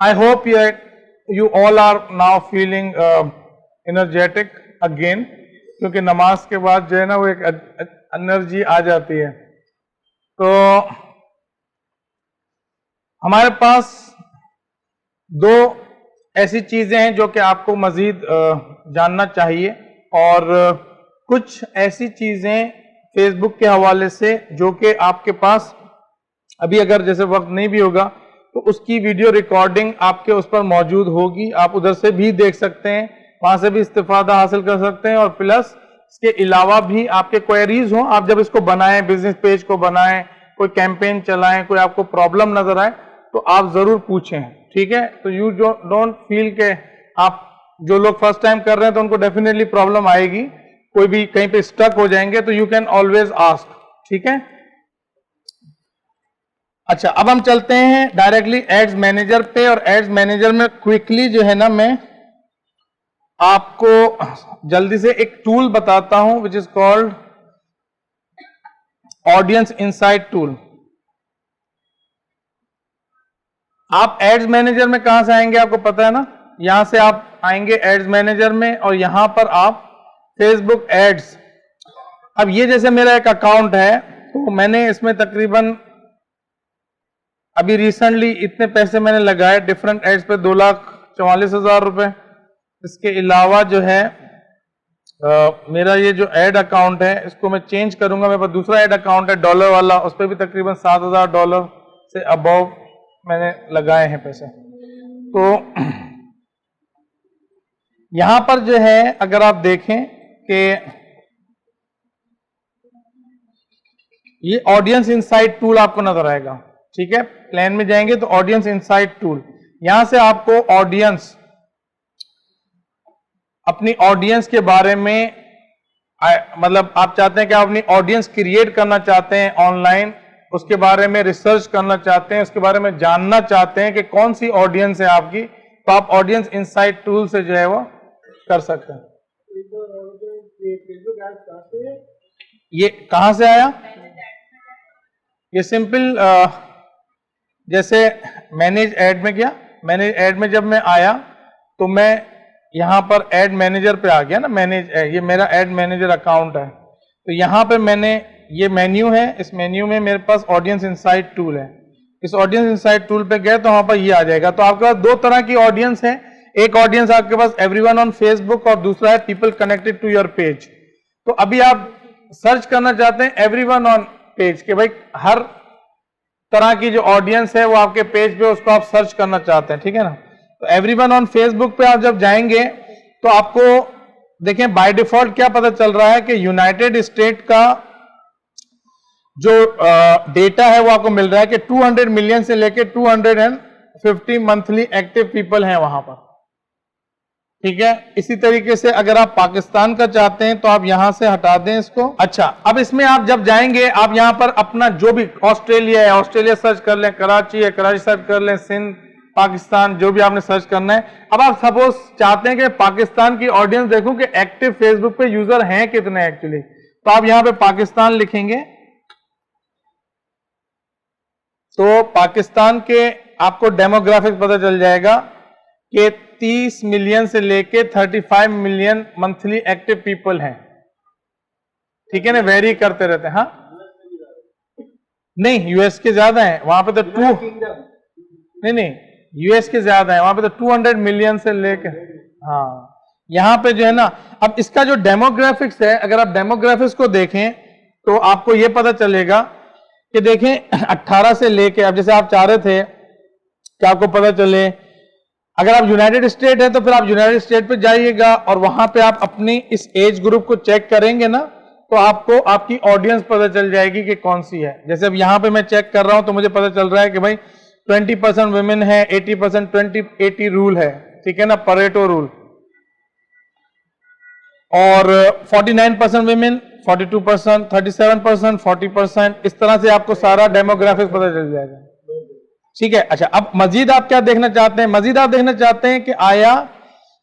I hope you all are now feeling energetic again, क्योंकि नमाज के बाद जो है ना वो एक एनर्जी आ जाती है। तो हमारे पास दो ऐसी चीजें हैं जो कि आपको मजीद जानना चाहिए, और कुछ ऐसी चीजें फेसबुक के हवाले से जो कि आपके पास अभी अगर जैसे वक्त नहीं भी होगा तो उसकी वीडियो रिकॉर्डिंग आपके उस पर मौजूद होगी, आप उधर से भी देख सकते हैं, वहां से भी इस्तिफादा हासिल कर सकते हैं। और प्लस इसके अलावा भी आपके क्वेरीज हों, आप जब इसको बनाएं, बिजनेस पेज को बनाएं, कोई कैंपेन चलाएं, कोई आपको प्रॉब्लम नजर आए तो आप जरूर पूछें, ठीक है। तो यू डोंट फील के आप जो लोग फर्स्ट टाइम कर रहे हैं तो उनको डेफिनेटली प्रॉब्लम आएगी, कोई भी कहीं पे स्टक हो जाएंगे, तो यू कैन ऑलवेज आस्क, ठीक है। अच्छा, अब हम चलते हैं डायरेक्टली एड्स मैनेजर पे, और एड्स मैनेजर में क्विकली जो है ना मैं आपको जल्दी से एक टूल बताता हूं विच is called audience insight tool. आप एड्स मैनेजर में कहां से आएंगे आपको पता है ना, यहां से आप आएंगे एड्स मैनेजर में, और यहां पर आप फेसबुक एड्स, अब ये जैसे मेरा एक अकाउंट है तो मैंने इसमें तकरीबन अभी रिसेंटली इतने पैसे मैंने लगाए डिफरेंट एड्स पे, 2,44,000 रुपए। इसके अलावा जो है मेरा ये जो एड अकाउंट है इसको मैं चेंज करूंगा, मेरे पास दूसरा एड अकाउंट है डॉलर वाला, उस पर भी तकरीबन $7,000 से अबव मैंने लगाए हैं पैसे। तो यहां पर जो है अगर आप देखें कि ये ऑडियंस इनसाइट टूल आपको नजर आएगा, ठीक है। प्लान में जाएंगे तो ऑडियंस इनसाइट टूल, यहां से आपको ऑडियंस, अपनी ऑडियंस के बारे में मतलब आप चाहते हैं कि आप अपनी ऑडियंस क्रिएट करना चाहते हैं ऑनलाइन, उसके बारे में रिसर्च करना चाहते हैं, उसके बारे में जानना चाहते हैं कि कौन सी ऑडियंस है आपकी, तो आप ऑडियंस इनसाइट टूल से जो है वो कर सकते हैं। ये कहां से आया? ये सिंपल जैसे मैनेज एड में गया, मैनेज एड में जब मैं आया तो मैं यहां पर एड मैनेजर पे आ गया ना, मैनेज एड, ये मेरा एड मैनेजर अकाउंट है, तो यहां पे मैंने ये मेन्यू है, इस मेन्यू में मेरे पास ऑडियंस इनसाइट टूल है, इस ऑडियंस इनसाइट टूल पे गए तो वहां पर ये आ जाएगा। तो आपके पास दो तरह की ऑडियंस है, एक ऑडियंस आपके पास एवरीवन ऑन फेसबुक और दूसरा है people connected to your page. तो अभी आप सर्च करना चाहते हैं एवरीवन ऑन पेज, के भाई हर तरह की जो ऑडियंस है वो आपके पेज पे, उसको आप सर्च करना चाहते हैं, ठीक है ना। तो एवरीवन ऑन फेसबुक पे आप जब जाएंगे तो आपको देखें बाय डिफॉल्ट क्या पता चल रहा है कि यूनाइटेड स्टेट का जो डेटा है वो आपको मिल रहा है कि 200 मिलियन से लेके 250 मंथली एक्टिव पीपल हैं वहां पर, ठीक है। इसी तरीके से अगर आप पाकिस्तान का चाहते हैं तो आप यहां से हटा दें इसको। अच्छा, अब इसमें आप जब जाएंगे आप यहां पर अपना जो भी ऑस्ट्रेलिया है ऑस्ट्रेलिया सर्च कर लें, कराची है कराची सर्च कर लें, सिंध, पाकिस्तान, जो भी आपने सर्च करना है। अब आप सपोज चाहते हैं कि पाकिस्तान की ऑडियंस देखूं कि एक्टिव फेसबुक पे यूजर हैं कितने एक्चुअली, तो आप यहां पे पाकिस्तान लिखेंगे तो पाकिस्तान के आपको डेमोग्राफिक पता चल जाएगा कि 30 मिलियन से लेके 35 मिलियन मंथली एक्टिव पीपल हैं, ठीक है ना, वेरी करते रहते हैं। हाँ नहीं, यूएस के ज्यादा हैं वहां पे तो नहीं यूएस के ज्यादा है, वहां पे तो 200 मिलियन से लेके, हाँ यहां पे जो है ना। अब इसका जो डेमोग्राफिक्स है, अगर आप डेमोग्राफिक्स को देखें तो आपको यह पता चलेगा कि देखें 18 से लेके, अब जैसे आप चाह रहे थे कि आपको पता चले, अगर आप यूनाइटेड स्टेट है तो फिर आप यूनाइटेड स्टेट पे जाइएगा और वहां पे आप अपनी इस एज ग्रुप को चेक करेंगे ना तो आपको आपकी ऑडियंस पता चल जाएगी कि कौन सी है। जैसे अब यहां पे मैं चेक कर रहा हूं तो मुझे पता चल रहा है कि भाई 20% वुमेन है, 80% 20-80 रूल है, ठीक है ना, परेटो रूल, और 49% वुमेन, 42%, 37%, 40%, इस तरह से आपको सारा डेमोग्राफिक पता चल जाएगा, ठीक है। अच्छा, अब मजीद आप क्या देखना चाहते हैं? मजीद आप देखना चाहते हैं कि आया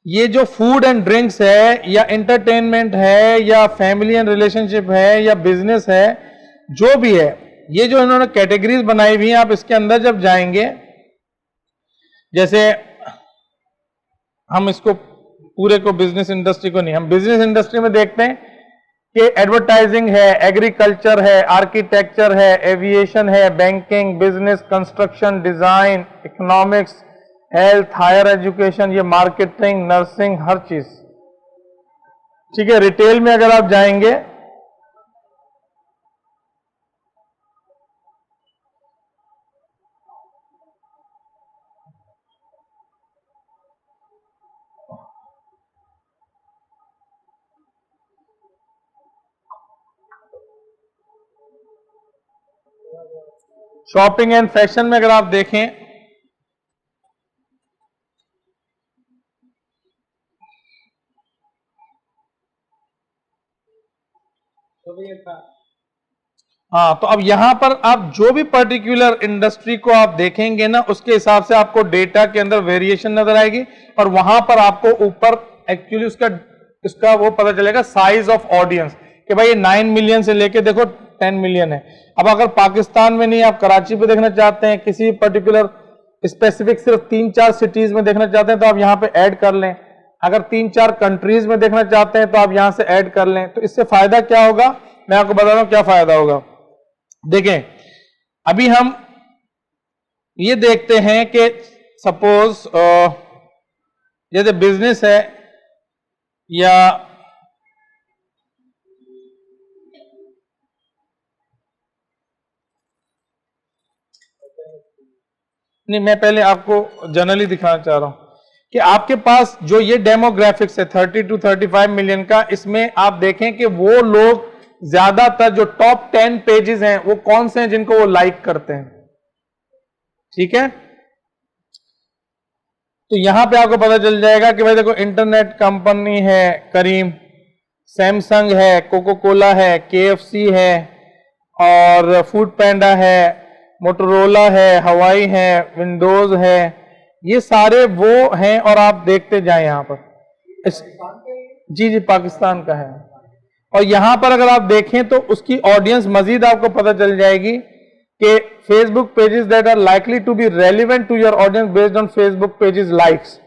ये जो फूड एंड ड्रिंक्स है या एंटरटेनमेंट है या फैमिली एंड रिलेशनशिप है या बिजनेस है, जो भी है, ये जो इन्होंने कैटेगरीज बनाई हुई हैं, आप इसके अंदर जब जाएंगे जैसे हम इसको पूरे को बिजनेस इंडस्ट्री को नहीं, हम बिजनेस इंडस्ट्री में देखते हैं कि एडवर्टाइजिंग है, एग्रीकल्चर है, आर्किटेक्चर है, एविएशन है, banking, business, construction, design, economics, health, higher education, ये मार्केटिंग, नर्सिंग, हर चीज। ठीक है, रिटेल में अगर आप जाएंगे शॉपिंग एंड फैशन में अगर आप देखें हाँ, तो अब यहां पर आप जो भी पर्टिकुलर इंडस्ट्री को आप देखेंगे ना, उसके हिसाब से आपको डेटा के अंदर वेरिएशन नजर आएगी और वहां पर आपको ऊपर एक्चुअली उसका वो पता चलेगा साइज ऑफ ऑडियंस कि भाई ये 9 मिलियन से लेके देखो 10 मिलियन है। अब अगर पाकिस्तान में नहीं, आप कराची पे देखना चाहते हैं, किसी पर्टिकुलर स्पेसिफिक सिर्फ 3-4 सिटीज में देखना चाहते हैं तो आप यहां पे ऐड कर लें। अगर 3-4 कंट्रीज में देखना चाहते हैं तो आप यहां से ऐड कर लें। तो इससे फायदा क्या होगा, मैं आपको बता रहा हूं क्या फायदा होगा। देखें, अभी हम ये देखते हैं कि सपोज जैसे बिजनेस है या नहीं, मैं पहले आपको जनरली दिखाना चाह रहा हूं कि आपके पास जो ये डेमोग्राफिक्स है 30 to 35 मिलियन का, इसमें आप देखें कि वो लोग ज्यादातर जो टॉप 10 पेजेस हैं वो कौन से हैं जिनको वो लाइक करते हैं। ठीक है, तो यहां पे आपको पता चल जाएगा कि भाई देखो, इंटरनेट कंपनी है करीम, सैमसंग है, कोको कोला है, KFC है और फूड पैंडा है, मोटोरोला है, हवाई है, विंडोज है, ये सारे वो हैं। और आप देखते जाएं यहां पर जी जी पाकिस्तान का है। और यहां पर अगर आप देखें तो उसकी ऑडियंस मजीद आपको पता चल जाएगी कि Facebook pages that are likely to be relevant to your audience based on Facebook pages likes.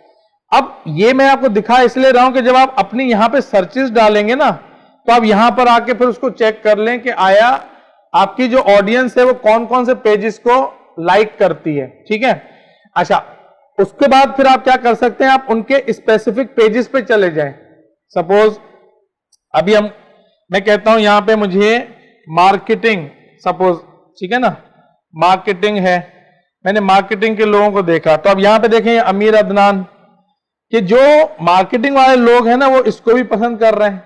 अब ये मैं आपको दिखा इसलिए रहा हूं कि जब आप अपनी यहां पे सर्चेस डालेंगे ना, तो आप यहां पर आके फिर उसको चेक कर लें कि आया आपकी जो ऑडियंस है वो कौन कौन से पेजेस को लाइक करती है। ठीक है, अच्छा, उसके बाद फिर आप क्या कर सकते हैं, आप उनके स्पेसिफिक पेजेस पे चले जाएं। सपोज अभी मैं कहता हूं यहां पे मुझे मार्केटिंग, सपोज, ठीक है ना, मार्केटिंग है, मैंने मार्केटिंग के लोगों को देखा, तो अब यहां पे देखें अमीर अदनान, कि जो मार्केटिंग वाले लोग हैं ना वो इसको भी पसंद कर रहे हैं।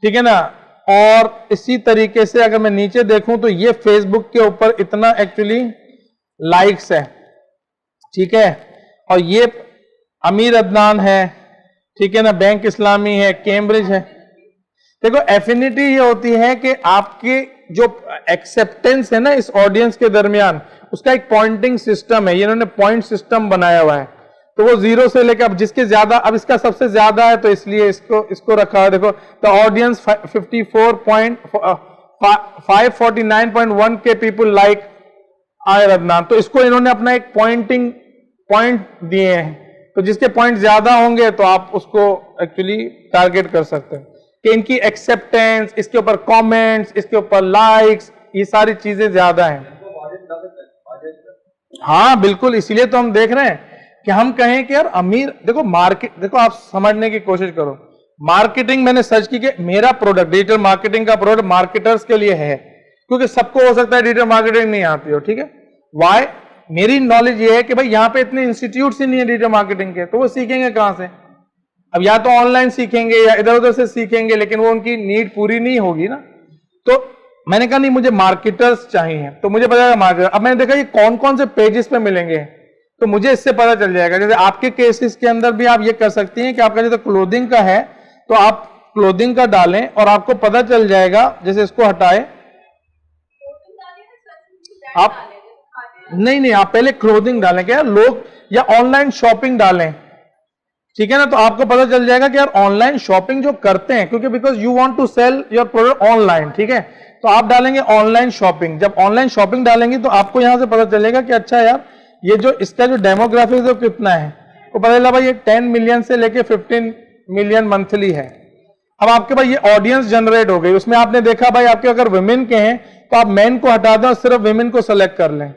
ठीक है ना, और इसी तरीके से अगर मैं नीचे देखूं तो ये फेसबुक के ऊपर इतना एक्चुअली लाइक्स है। ठीक है, और ये अमीर अदनान है, ठीक है ना, बैंक इस्लामी है, कैम्ब्रिज है। देखो, एफिनिटी ये होती है कि आपकी जो एक्सेप्टेंस है ना इस ऑडियंस के दरमियान, उसका एक पॉइंटिंग सिस्टम है, ये इन्होंने पॉइंट सिस्टम बनाया हुआ है। तो वो 0 से लेकर अब जिसके ज्यादा, अब इसका सबसे ज्यादा है तो इसलिए इसको रखा है। देखो, द ऑडियंस 549.1 के पीपल लाइक आमिर अदनान, तो इसको इन्होंने अपना एक पॉइंटिंग पॉइंट दिए हैं। तो जिसके पॉइंट ज्यादा होंगे तो आप उसको एक्चुअली टारगेट कर सकते हैं कि इनकी एक्सेप्टेंस, इसके ऊपर कमेंट्स, इसके ऊपर लाइक्स, ये सारी चीजें ज्यादा हैं। हाँ बिल्कुल, इसीलिए तो हम देख रहे हैं कि हम कहें कि यार अमीर, देखो मार्केट, देखो आप समझने की कोशिश करो, मार्केटिंग मैंने सर्च की कि मेरा प्रोडक्ट, डिजिटल मार्केटिंग का प्रोडक्ट मार्केटर्स के लिए है, क्योंकि सबको हो सकता है डिजिटल मार्केटिंग नहीं आती हो। ठीक है, वाई, मेरी नॉलेज ये है कि भाई यहाँ पे इतने इंस्टीट्यूट ही नहीं है डिजिटल मार्केटिंग के, तो वो सीखेंगे कहां से? अब या तो ऑनलाइन सीखेंगे या इधर उधर से सीखेंगे, लेकिन वो उनकी नीड पूरी नहीं होगी ना। तो मैंने कहा नहीं, मुझे मार्केटर्स चाहिए, तो मुझे पता चला मार्केटर। अब मैंने देखा ये कौन कौन से पेजेस पे मिलेंगे, तो मुझे इससे पता चल जाएगा। जैसे आपके केसेस के अंदर भी आप ये कर सकती हैं कि आपका जैसे क्लोथिंग का है तो आप क्लोथिंग का डालें और आपको पता चल जाएगा। जैसे इसको हटाए, आप नहीं, आप पहले क्लोथिंग डालें क्या लोग, या ऑनलाइन शॉपिंग डालें, ठीक है ना, तो आपको पता चल जाएगा कि यार ऑनलाइन शॉपिंग जो करते हैं, क्योंकि because you want to sell your product online. ठीक है, तो आप डालेंगे ऑनलाइन शॉपिंग। जब ऑनलाइन शॉपिंग डालेंगे तो आपको यहां से पता चलेगा कि अच्छा यार ये जो इसका जो डेमोग्राफिक है कितना है, तो पता चला भाई ये 10 मिलियन से लेके 15 मिलियन मंथली है। अब आपके पास ये ऑडियंस जनरेट हो गई, उसमें आपने देखा भाई आपके अगर विमेन के हैं तो आप मेन को हटा दें और सिर्फ विमेन को सेलेक्ट कर लें।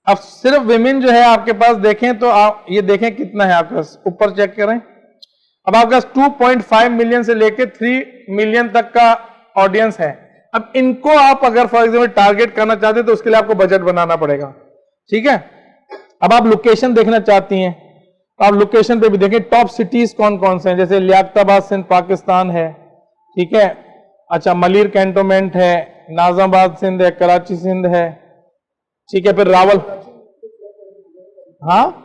अब सिर्फ विमेन जो है आपके पास देखें तो आप ये देखें कितना है आपके पास, ऊपर चेक करें। अब आपके पास 2.5 मिलियन से लेके 3 मिलियन तक का ऑडियंस है। अब इनको आप अगर फॉर एग्जाम्पल टारगेट करना चाहते हैं तो उसके लिए आपको बजट बनाना पड़ेगा, ठीक है। अब आप लोकेशन देखना चाहती हैं तो आप लोकेशन पे भी देखें टॉप सिटीज कौन कौन से हैं, जैसे लियाकताबाद सिंध पाकिस्तान है, ठीक है। अच्छा, मलिर कैंटोनमेंट है, नाजाबाद सिंध है, कराची सिंध है, ठीक है। फिर रावल, हाँ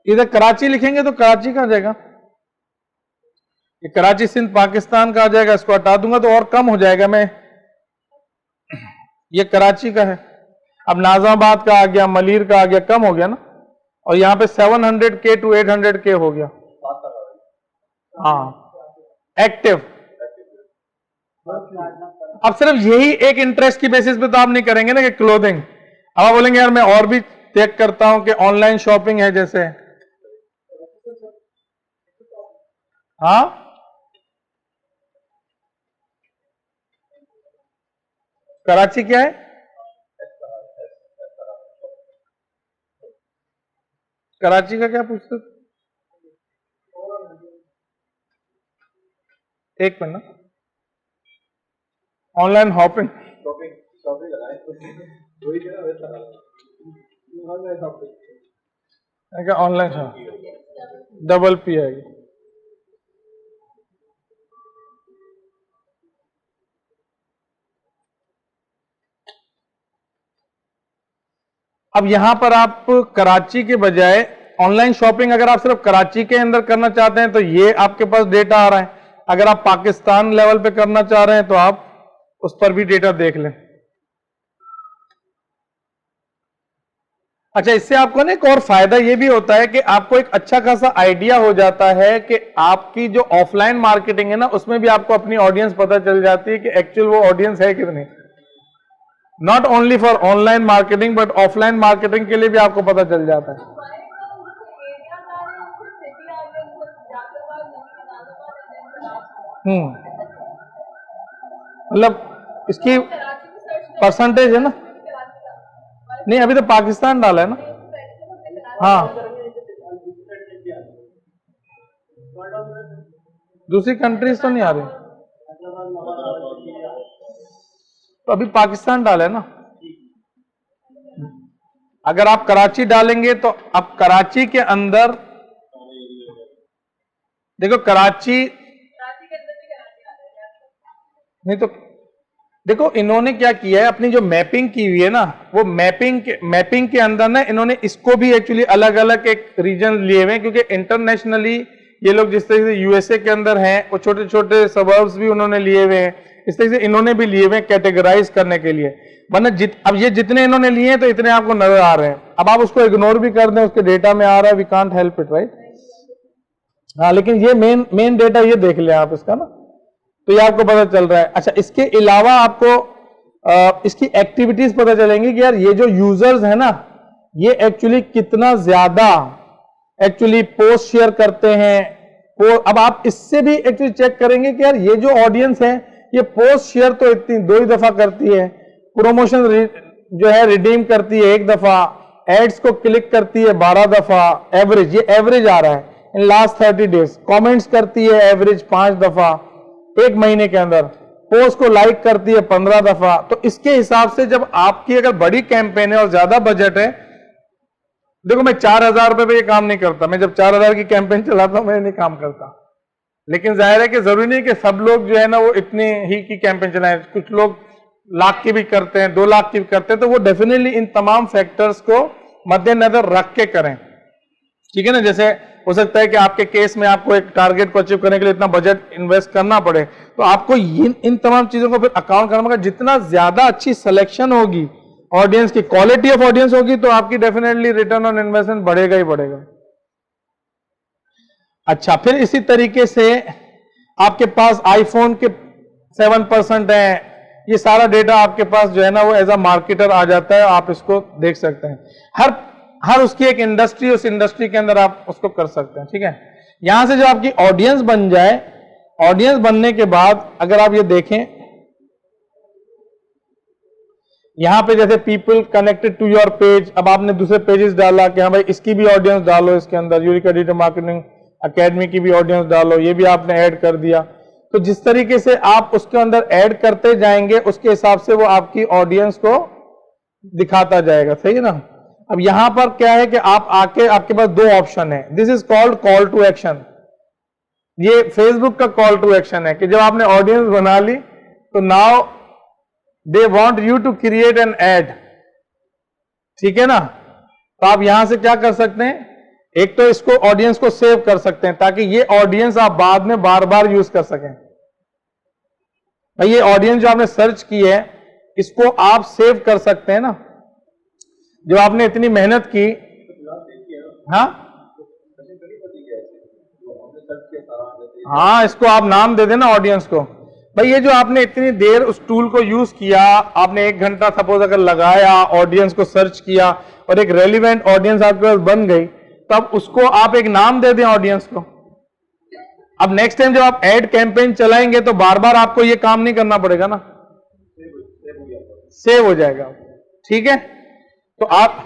इधर कराची लिखेंगे तो कराची का आ जाएगा, ये कराची सिंध पाकिस्तान का आ जाएगा, इसको हटा दूंगा तो और कम हो जाएगा। मैं ये कराची का है, अब नाजाबाद का आ गया, मलिर का आ गया, कम हो गया ना। और यहां पे 700K to 800K हो गया, हाँ एक्टिव। अब सिर्फ यही एक इंटरेस्ट की बेसिस पे तो आप नहीं करेंगे ना कि क्लोथिंग। अब आप बोलेंगे यार मैं और भी चेक करता हूं कि ऑनलाइन शॉपिंग है जैसे, हाँ कराची क्या है, कराची का क्या पूछते, एक मिनट ना, online hopping online double P आएगी। अब यहां पर आप कराची के बजाय ऑनलाइन शॉपिंग अगर आप सिर्फ कराची के अंदर करना चाहते हैं तो ये आपके पास डेटा आ रहा है। अगर आप पाकिस्तान लेवल पे करना चाह रहे हैं तो आप उस पर भी डेटा देख लें। अच्छा, इससे आपको ना एक और फायदा ये भी होता है कि आपको एक अच्छा खासा आइडिया हो जाता है कि आपकी जो ऑफलाइन मार्केटिंग है ना उसमें भी आपको अपनी ऑडियंस पता चल जाती है कि एक्चुअल वो ऑडियंस है कितनी। Not only for online marketing but offline marketing के लिए भी आपको पता चल जाता है। मतलब इसकी परसेंटेज है ना, नहीं अभी तो पाकिस्तान डाला है ना, हाँ दूसरी कंट्रीज तो नहीं आ रही, तो अभी पाकिस्तान डाला है ना। अगर आप कराची डालेंगे तो अब कराची के अंदर देखो, कराची नहीं तो देखो इन्होंने क्या किया है, अपनी जो मैपिंग की हुई है ना वो मैपिंग के अंदर ना इन्होंने इसको भी एक्चुअली अलग अलग एक रीजन लिए हुए हैं, क्योंकि इंटरनेशनली ये लोग जिस तरीके से यूएसए के अंदर हैं वो छोटे छोटे सबर्ब्स भी उन्होंने लिए हुए हैं, इस तरीके से इन्होंने भी लिए हुए हैं कैटेगराइज करने के लिए। वरना अब ये जितने इन्होंने लिए हैं तो इतने आपको नजर आ रहे हैं। अब आप उसको इग्नोर भी कर दें, उसके डेटा में आ रहा है, we can't help it, right. हाँ, लेकिन ये मेन डेटा ये देख लें आप इसका ना, तो ये आपको पता चल रहा है। अच्छा, इसके अलावा आपको इसकी एक्टिविटीज पता चलेंगी कि यार ये जो यूजर्स है ना ये एक्चुअली कितना ज्यादा एक्चुअली पोस्ट शेयर करते हैं। अब आप इससे भी एक्चुअली चेक करेंगे कि यार ये जो ऑडियंस है ये पोस्ट शेयर तो इतनी 2 ही दफा करती है, प्रमोशन जो है रिडीम करती है 1 दफा, एड्स को क्लिक करती है 12 दफा, एवरेज ये एवरेज आ रहा है इन लास्ट 30 डेज, कमेंट्स करती है एवरेज 5 दफा 1 महीने के अंदर, पोस्ट को लाइक करती है 15 दफा। तो इसके हिसाब से जब आपकी अगर बड़ी कैंपेन है और ज्यादा बजट है, देखो मैं 4000 रुपए पे ये काम नहीं करता, मैं जब 4000 की कैंपेन चलाता हूं मैं नहीं काम करता, लेकिन जाहिर है कि जरूरी नहीं कि सब लोग जो है ना वो इतनी ही की कैंपेन चलाएं, कुछ लोग लाख की भी करते हैं, 2 लाख की भी करते हैं, तो वो डेफिनेटली इन तमाम फैक्टर्स को मद्देनजर रख के करें, ठीक है ना। जैसे हो सकता है कि आपके केस में आपको एक टारगेट को अचीव करने के लिए इतना बजट इन्वेस्ट करना पड़े, तो आपको इन तमाम चीजों को फिर अकाउंट करना पड़ेगा। जितना ज्यादा अच्छी सिलेक्शन होगी, ऑडियंस की क्वालिटी ऑफ ऑडियंस होगी, तो आपकी डेफिनेटली रिटर्न ऑन इन्वेस्टमेंट बढ़ेगा ही बढ़ेगा। अच्छा, फिर इसी तरीके से आपके पास आईफोन के 7% है, ये सारा डेटा आपके पास जो है ना वो एज अ मार्केटर आ जाता है, आप इसको देख सकते हैं। हर उसकी एक इंडस्ट्री, उस इंडस्ट्री के अंदर आप उसको कर सकते हैं, ठीक है। यहां से जो आपकी ऑडियंस बन जाए, ऑडियंस बनने के बाद अगर आप ये देखें, यहां पे जैसे people connected to your page, अब आपने दूसरे पेजेस डाला कि हाँ भाई इसकी भी ऑडियंस डालो, इसके अंदर यूरेका डिजिटल मार्केटिंग एकेडमी की भी ऑडियंस डालो, ये भी आपने ऐड कर दिया। तो जिस तरीके से आप उसके अंदर ऐड करते जाएंगे उसके हिसाब से वो आपकी ऑडियंस को दिखाता जाएगा, सही है ना। अब यहां पर क्या है कि आप आके, आपके पास दो ऑप्शन है, this is called call to action. ये फेसबुक का कॉल टू एक्शन है कि जब आपने ऑडियंस बना ली तो now they want you to create an ad, ठीक है ना। तो आप यहां से क्या कर सकते हैं, एक तो इसको ऑडियंस को सेव कर सकते हैं ताकि ये ऑडियंस आप बाद में बार बार यूज कर सकें। भाई ये ऑडियंस जो आपने सर्च की है इसको आप सेव कर सकते हैं ना, जो आपने इतनी मेहनत की। हाँ, इसको आप नाम दे देना ऑडियंस को। भाई ये जो आपने इतनी देर उस टूल को यूज किया, आपने 1 घंटा सपोज अगर लगाया, ऑडियंस को सर्च किया और एक रेलिवेंट ऑडियंस आपके पास बन गई, तब उसको आप एक नाम दे दें ऑडियंस को। अब नेक्स्ट टाइम जब आप एड कैंपेन चलाएंगे तो बार बार आपको ये काम नहीं करना पड़ेगा ना, सेव हो जाएगा, ठीक है। तो आप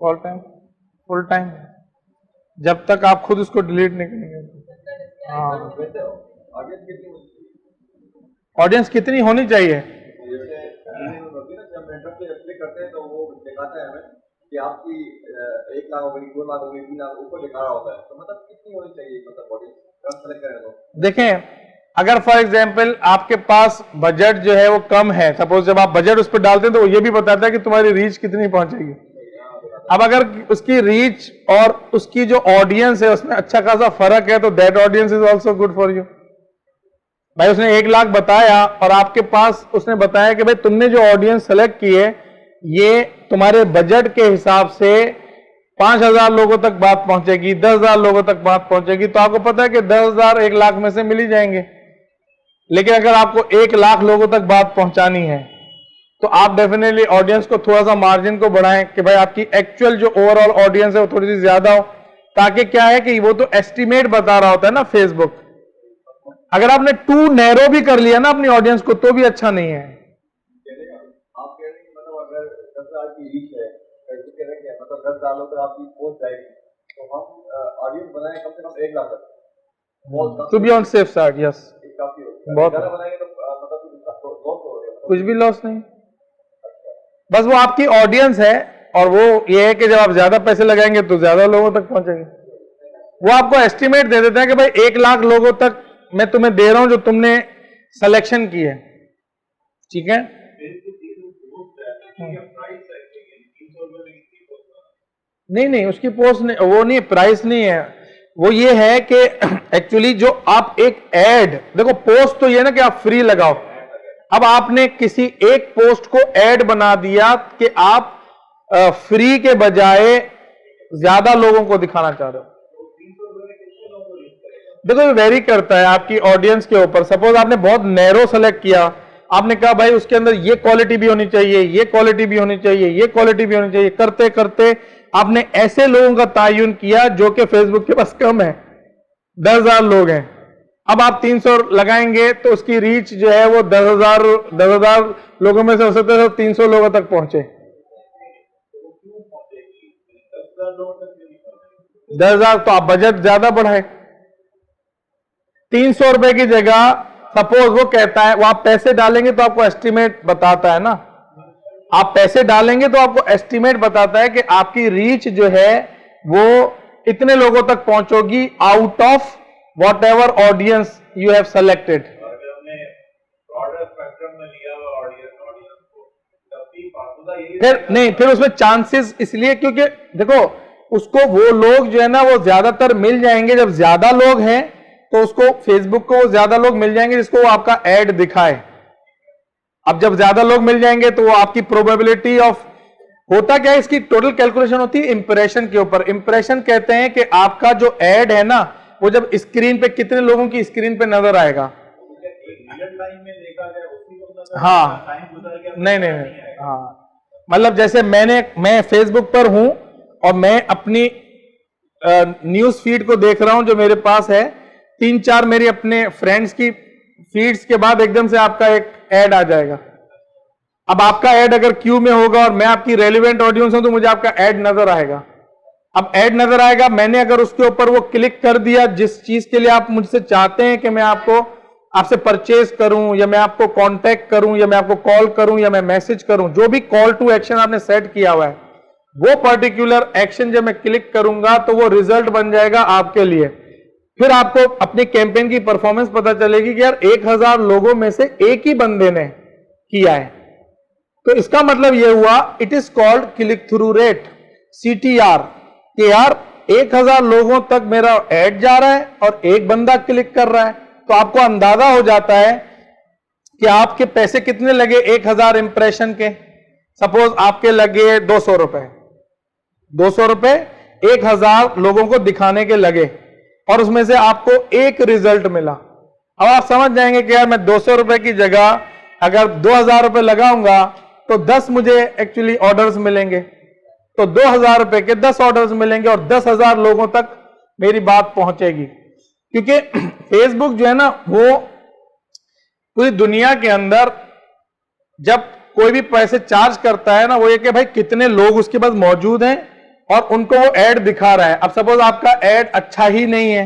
फुल टाइम जब तक आप खुद उसको डिलीट नहीं करेंगे। हाँ, ऑडियंस कितनी होनी चाहिए, कि आपकी 1 लाख हो गई, 2 लाख हो गई, 3 लाख ऊपर लिखा होता है, तो मतलब कितनी होनी चाहिए, मतलब ऑडियंस सेलेक्ट करें तो। देखें, अगर फॉर एग्जांपल आपके पास बजट जो है वो कम है, सपोज जब आप बजट उस पर डालते हैं तो वो ये भी बताता है कि तुम्हारी रीच कितनी पहुंचेगी। अब अगर उसकी रीच और उसकी जो ऑडियंस है उसमें अच्छा खासा फर्क है तो that audience is also good for you. भाई उसने 1 लाख बताया और आपके पास उसने बताया कि भाई तुमने जो ऑडियंस सेलेक्ट की है ये तुम्हारे बजट के हिसाब से 5,000 लोगों तक बात पहुंचेगी, 10,000 लोगों तक बात पहुंचेगी, तो आपको पता है कि 10,000 1 लाख में से मिल ही जाएंगे। लेकिन अगर आपको 1 लाख लोगों तक बात पहुंचानी है तो आप डेफिनेटली ऑडियंस को थोड़ा सा मार्जिन को बढ़ाएं कि भाई आपकी एक्चुअल जो ओवरऑल ऑडियंस है वो थोड़ी सी ज्यादा हो, ताकि क्या है कि वो तो एस्टिमेट बता रहा होता है ना फेसबुक। अगर आपने टू नैरो भी कर लिया ना अपनी ऑडियंस को तो भी अच्छा नहीं है। आप कह रहे हैं मतलब अगर 10,000 की रीच है, फेसबुक कह रहे हैं मतलब 10 सालों पर आपकी पोस्ट जाएगी, तो हम ऑडियंस बनाए कम से कम 1 लाख तक, to be on safe side. Yes, बहुत बनाएंगे तो मतलब कुछ भी लॉस नहीं, बस वो आपकी ऑडियंस है और वो ये है कि जब आप ज्यादा पैसे लगाएंगे तो ज्यादा लोगों तक पहुंचेंगे। वो आपको एस्टिमेट दे देता है कि भाई 1 लाख लोगों तक मैं तुम्हें दे रहा हूं जो तुमने सिलेक्शन की है, ठीक है। नहीं, उसकी पोस्ट नहीं, वो नहीं, प्राइस नहीं है, वो ये है कि एक्चुअली जो आप एक एड, देखो पोस्ट तो ये ना कि आप फ्री लगाओ, अब आपने किसी एक पोस्ट को ऐड बना दिया कि आप फ्री के बजाय ज्यादा लोगों को दिखाना चाह रहे हो। देखो ये वेरी करता है आपकी ऑडियंस के ऊपर। सपोज आपने बहुत नैरो सेलेक्ट किया, आपने कहा भाई उसके अंदर ये क्वालिटी भी होनी चाहिए, ये क्वालिटी भी होनी चाहिए, ये क्वालिटी भी होनी चाहिए, करते करते आपने ऐसे लोगों का तायुन किया जो कि फेसबुक के पास कम है, 10,000 लोग हैं। अब आप 300 लगाएंगे तो उसकी रीच जो है वो 10,000 लोगों में से हो सकता है 300 लोगों तक पहुंचे। 10,000 तो आप बजट ज्यादा बढ़ाए, 300 रुपए की जगह सपोज वो कहता है, वो आप पैसे डालेंगे तो आपको एस्टिमेट बताता है ना, आप पैसे डालेंगे तो आपको एस्टिमेट बताता है कि आपकी रीच जो है वो इतने लोगों तक पहुंचोगी out of whatever audience you have selected. फिर नहीं, फिर उसमें चांसेस इसलिए क्योंकि देखो उसको वो लोग जो है ना वो ज्यादातर मिल जाएंगे, जब ज्यादा लोग हैं तो उसको फेसबुक को ज्यादा लोग मिल जाएंगे जिसको वो आपका एड दिखाए। अब जब ज्यादा लोग मिल जाएंगे तो वो आपकी प्रोबेबिलिटी ऑफ, होता क्या है इसकी टोटल कैलकुलेशन होती है इंप्रेशन के ऊपर। इंप्रेशन कहते हैं कि आपका जो एड है ना वो जब स्क्रीन पे कितने लोगों की स्क्रीन पे नजर आएगा। रियल टाइम में देखा जाए उसकी हाँ टाइम गुजर गया, नहीं नहीं नहीं, हाँ मतलब जैसे मैं फेसबुक पर हूं और मैं अपनी न्यूज फीड को देख रहा हूं जो मेरे पास है, 3-4 मेरी अपने फ्रेंड्स की फीड्स के बाद एकदम से आपका एक ऐड आ जाएगा। अब आपका ऐड अगर क्यू में होगा और मैं आपकी रेलिवेंट ऑडियंस हूं तो मुझे आपका ऐड नजर आएगा। अब ऐड नजर आएगा, मैंने अगर उसके ऊपर वो क्लिक कर दिया जिस चीज के लिए आप मुझसे चाहते हैं कि मैं आपसे परचेज करूं या मैं आपको कांटेक्ट करूं या मैं आपको कॉल करूं या मैं मैसेज करूं, जो भी कॉल टू एक्शन आपने सेट किया हुआ है वो पर्टिकुलर एक्शन जब मैं क्लिक करूंगा तो वो रिजल्ट बन जाएगा आपके लिए। फिर आपको अपनी कैंपेन की परफॉर्मेंस पता चलेगी कि यार 1000 लोगों में से एक ही बंदे ने किया है। तो इसका मतलब यह हुआ it is called click through rate, CTR, कि यार 1000 लोगों तक मेरा ऐड जा रहा है और एक बंदा क्लिक कर रहा है, तो आपको अंदाजा हो जाता है कि आपके पैसे कितने लगे 1000 इंप्रेशन के। सपोज आपके लगे 200 रुपए, 200 रुपए 1000 लोगों को दिखाने के लगे और उसमें से आपको एक रिजल्ट मिला। अब आप समझ जाएंगे कि यार मैं 200 रुपए की जगह अगर 2000 रुपए लगाऊंगा तो 10 मुझे एक्चुअली ऑर्डर्स मिलेंगे, तो 2000 रुपए के 10 ऑर्डर्स मिलेंगे और 10,000 लोगों तक मेरी बात पहुंचेगी। क्योंकि फेसबुक जो है ना वो पूरी दुनिया के अंदर जब कोई भी पैसे चार्ज करता है ना वो ये कि भाई कितने लोग उसके पास मौजूद हैं और उनको वो ऐड दिखा रहा है। अब सपोज आपका ऐड अच्छा ही नहीं है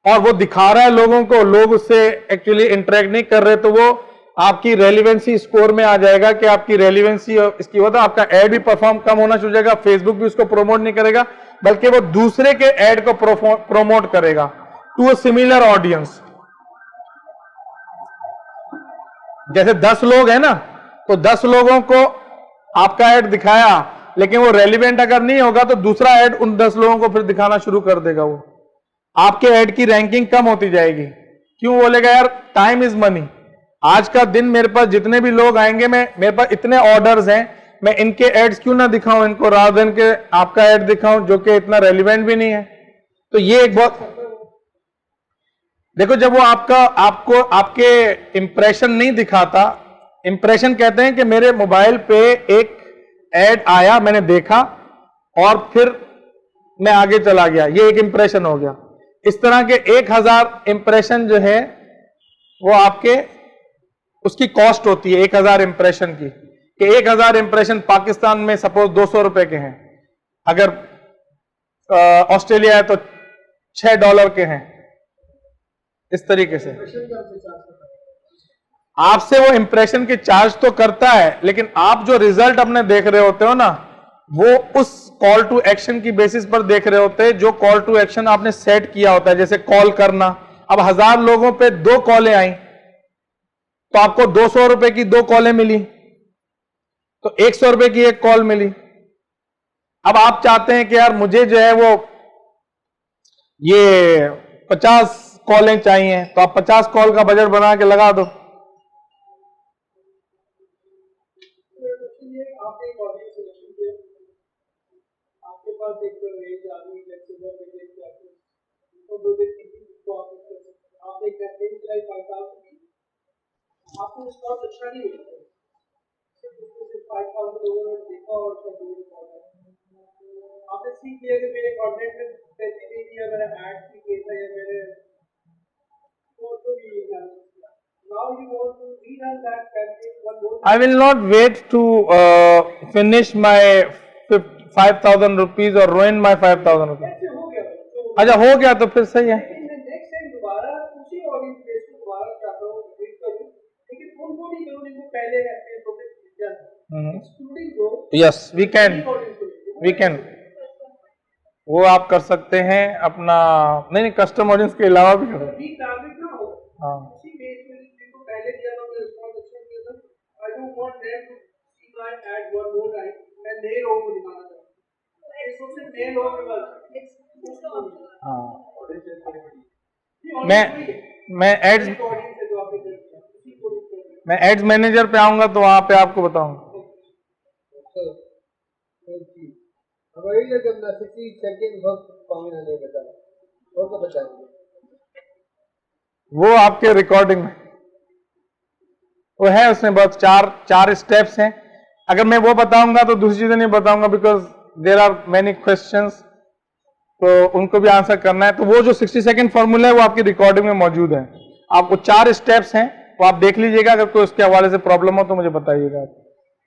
और वो दिखा रहा है लोगों को, लोग उससे एक्चुअली इंटरेक्ट नहीं कर रहे, तो वो आपकी रेलिवेंसी स्कोर में आ जाएगा कि आपकी रेलिवेंसी इसकी वजह आपका ऐड भी परफॉर्म कम होना शुरू हो जाएगा। फेसबुक भी उसको प्रोमोट नहीं करेगा बल्कि वो दूसरे के ऐड को प्रोमोट करेगा टू अ सिमिलर ऑडियंस। जैसे 10 लोग हैं ना, तो 10 लोगों को आपका ऐड दिखाया लेकिन वो रेलिवेंट अगर नहीं होगा तो दूसरा ऐड उन 10 लोगों को फिर दिखाना शुरू कर देगा। वो आपके ऐड की रैंकिंग कम होती जाएगी। क्यों? बोलेगा यार टाइम इज मनी, आज का दिन मेरे पास जितने भी लोग आएंगे मेरे पास इतने ऑर्डर्स हैं, मैं इनके एड्स क्यों ना दिखाऊं इनको, रात दिन के आपका ऐड दिखाऊं जो कि इतना रेलिवेंट भी नहीं है। तो ये एक बहुत देखो, जब वो आपको आपके इंप्रेशन नहीं दिखाता, इंप्रेशन कहते हैं कि मेरे मोबाइल पे एक ऐड आया, मैंने देखा और फिर मैं आगे चला गया, ये एक इंप्रेशन हो गया। इस तरह के 1000 इंप्रेशन जो है वो आपके उसकी कॉस्ट होती है 1000 इंप्रेशन की, कि 1000 इंप्रेशन पाकिस्तान में सपोज 200 रुपए के हैं, अगर ऑस्ट्रेलिया है तो $6 के हैं। इस तरीके से आपसे वो इंप्रेशन की चार्ज तो करता है, लेकिन आप जो रिजल्ट अपने देख रहे होते हो ना वो उस कॉल टू एक्शन की बेसिस पर देख रहे होते हैं जो कॉल टू एक्शन आपने सेट किया होता है। जैसे कॉल करना, अब 1000 लोगों पे 2 कॉलें आई तो आपको 200 रुपए की 2 कॉलें मिली, तो 100 रुपए की 1 कॉल मिली। अब आप चाहते हैं कि यार मुझे जो है वो ये 50 कॉलें चाहिए, तो आप 50 कॉल का बजट बना के लगा दो। आपके पास एक रेंज आ गई, आप एक कैंपेन चलाई 5000 की, आपको रिस्पॉन्स अच्छा नहीं मिलता, सिर्फ 5000 लोगों ने देखा और आपने सीख लिया कि मेरे कंटेंट में पैसे नहीं दिया, मेरा ऐड की कैसा है, मेरे तो भी now you want to rerun that campaign one more time. I will not wait to finish my 5,000 rupees or ruin my 5,000 rupees. ऐसे हो गया, अच्छा हो गया तो फिर सही है। लेकिन मैं नेक्स्ट टाइम दोबारा उसी ऑडियंस बेस को दोबारा चाहता हूँ रिपीट करूँ, लेकिन उनको नहीं करूँ जिनको पहले कैंपेन को एक्सक्लूडिंग दो। यस वी कैन वो आप कर सकते हैं अपना, नहीं कस्टम ऑडियंस के अलावा भी करो। टारगेट ना हो, हाँ उसी बेस में जिनको पहले दिया था मैं रिस्पॉन्स अच्छा किया था, I don't want them to see my ad one more time. मैं नए लोगों को दिखाना चाहता हूँ, ये सोचे नए लोगों के पास हाँ मैं एड्स मैनेजर पे आऊंगा तो वहां पे आपको बताऊंगा। हमारे लिए जब 60 सेकंड वक्त पानी नहीं बचाना वो तो बचाएंगे, वो आपके रिकॉर्डिंग में वो है उसमें बहुत चार स्टेप्स हैं। अगर मैं वो बताऊंगा तो दूसरी चीजें नहीं बताऊंगा, because there are many questions, तो उनको भी आंसर करना है। तो वो जो 60 सेकंड फॉर्मूला है वो आपकी रिकॉर्डिंग में मौजूद है। आपको 4 स्टेप्स हैं, वो आप देख लीजिएगा। अगर कोई उसके हवाले से प्रॉब्लम हो तो मुझे बताइएगा,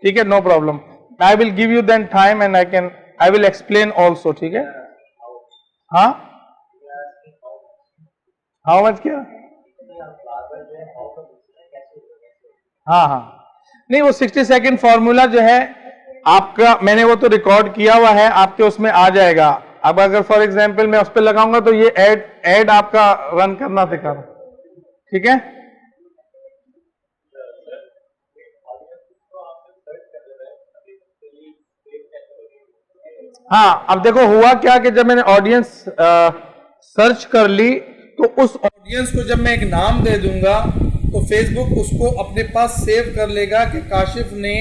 ठीक है? No problem, I will give you then time and I will explain also, ठीक है? हाँ, हाउ मच क्या? हाँ हाँ, नहीं वो 60 सेकंड फॉर्मूला जो है आपका, मैंने वो तो रिकॉर्ड किया हुआ है, आपके उसमें आ जाएगा। अब अगर फॉर एग्जांपल मैं उस पर लगाऊंगा तो ये ऐड आपका रन करना सिखा रहा, ठीक है? हाँ, अब देखो हुआ क्या कि जब मैंने ऑडियंस सर्च कर ली तो उस ऑडियंस को जब मैं एक नाम दे दूंगा तो फेसबुक उसको अपने पास सेव कर लेगा कि काशिफ ने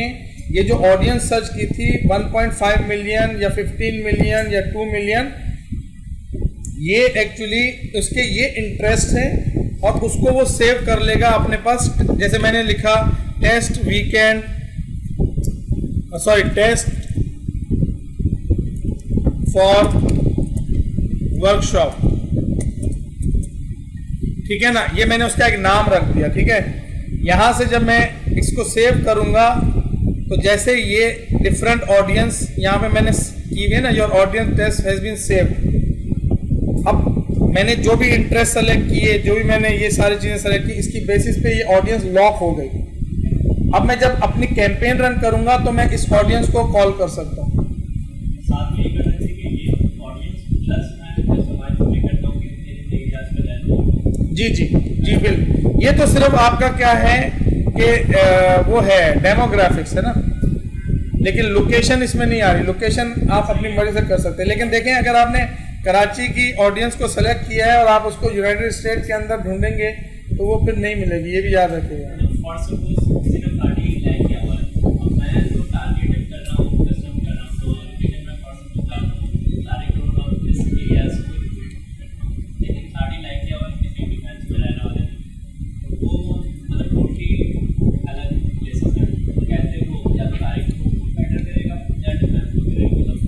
ये जो ऑडियंस सर्च की थी 1.5 मिलियन या 15 मिलियन या 2 मिलियन, ये एक्चुअली उसके ये इंटरेस्ट है और उसको वो सेव कर लेगा अपने पास। जैसे मैंने लिखा टेस्ट फॉर वर्कशॉप, ठीक है ना? ये मैंने उसका एक नाम रख दिया, ठीक है? यहां से जब मैं इसको सेव करूंगा तो जैसे ये डिफरेंट ऑडियंस यहां पे मैंने की हुई है ना, your audience test has been saved. अब मैंने जो भी इंटरेस्ट सेलेक्ट किए, जो भी मैंने ये सारी चीजें सेलेक्ट की, इसकी बेसिस पे ये ऑडियंस लॉक हो गई। अब मैं जब अपनी कैंपेन रन करूंगा तो मैं इस ऑडियंस को कॉल कर सकता हूं। जी जी जी बिल्कुल, ये तो सिर्फ आपका क्या है कि वो है डेमोग्राफिक्स है ना, लेकिन लोकेशन इसमें नहीं आ रही। लोकेशन आप अपनी मर्जी से कर सकते हैं, लेकिन देखें अगर आपने कराची की ऑडियंस को सेलेक्ट किया है और आप उसको यूनाइटेड स्टेट के अंदर ढूंढेंगे तो वो फिर नहीं मिलेगी, ये भी याद रखिएगा।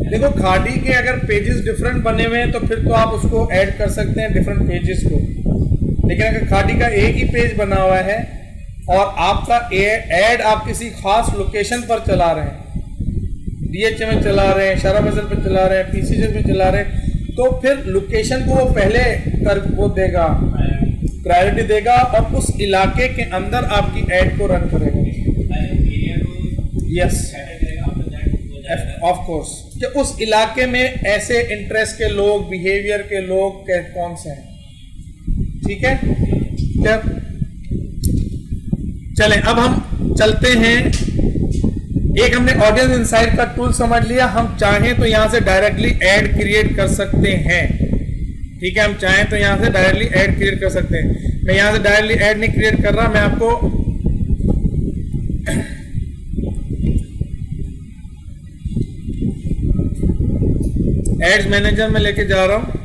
देखो खाड़ी के अगर पेजेस डिफरेंट बने हुए हैं तो फिर तो आप उसको ऐड कर सकते हैं डिफरेंट पेजेस को, लेकिन अगर खाड़ी का एक ही पेज बना हुआ है और आपका ऐड आप किसी खास लोकेशन पर चला रहे हैं, डीएचए में चला रहे हैं, शारा फैसल पे चला रहे हैं, पीसीजे में चला रहे हैं, तो फिर लोकेशन को वो पहले वो देगा, प्रायोरिटी देगा और उस इलाके के अंदर आपकी ऐड को रन करेगा। यस ऑफ कोर्स, कि उस इलाके में ऐसे इंटरेस्ट के लोग, बिहेवियर के लोग कौन से हैं, ठीक है? चलें अब हम चलते हैं। एक हमने ऑडियंस इनसाइट का टूल समझ लिया, हम चाहें तो यहां से डायरेक्टली ऐड क्रिएट कर सकते हैं, ठीक है? हम चाहें तो यहां से डायरेक्टली ऐड क्रिएट कर सकते हैं। मैं यहां से डायरेक्टली ऐड नहीं क्रिएट कर रहा, मैं आपको एड्स मैनेजर में लेके जा रहा हूं।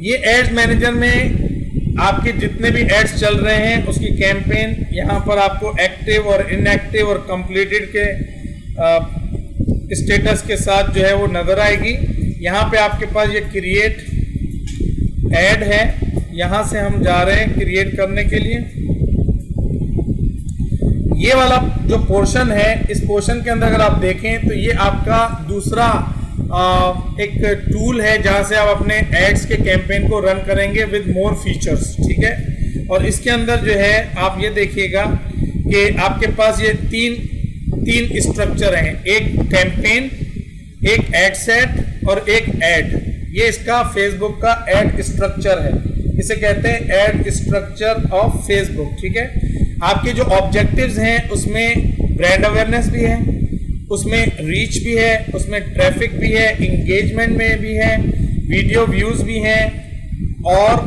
ये एड्स मैनेजर में आपके जितने भी एड्स चल रहे हैं उसकी कैंपेन यहां पर आपको एक्टिव और इनएक्टिव और कंप्लीटेड के स्टेटस के साथ जो है वो नजर आएगी। यहाँ पे आपके पास ये क्रिएट ऐड है, यहाँ से हम जा रहे हैं क्रिएट करने के लिए। ये वाला जो पोर्शन है, इस पोर्शन के अंदर अगर आप देखें तो ये आपका दूसरा एक टूल है जहाँ से आप अपने एड्स के कैंपेन को रन करेंगे विद मोर फीचर्स, ठीक है? और इसके अंदर जो है आप ये देखिएगा कि आपके पास ये तीन स्ट्रक्चर हैं, एक कैंपेन, एक एड सेट और एक ऐड। ये इसका फेसबुक का ऐड स्ट्रक्चर है, इसे कहते हैं ऐड स्ट्रक्चर ऑफ फेसबुक, ठीक है? आपके जो ऑब्जेक्टिव्स हैं उसमें ब्रांड अवेयरनेस भी है, उसमें रीच भी है, उसमें ट्रैफिक भी है, इंगेजमेंट में भी है, वीडियो व्यूज भी हैं और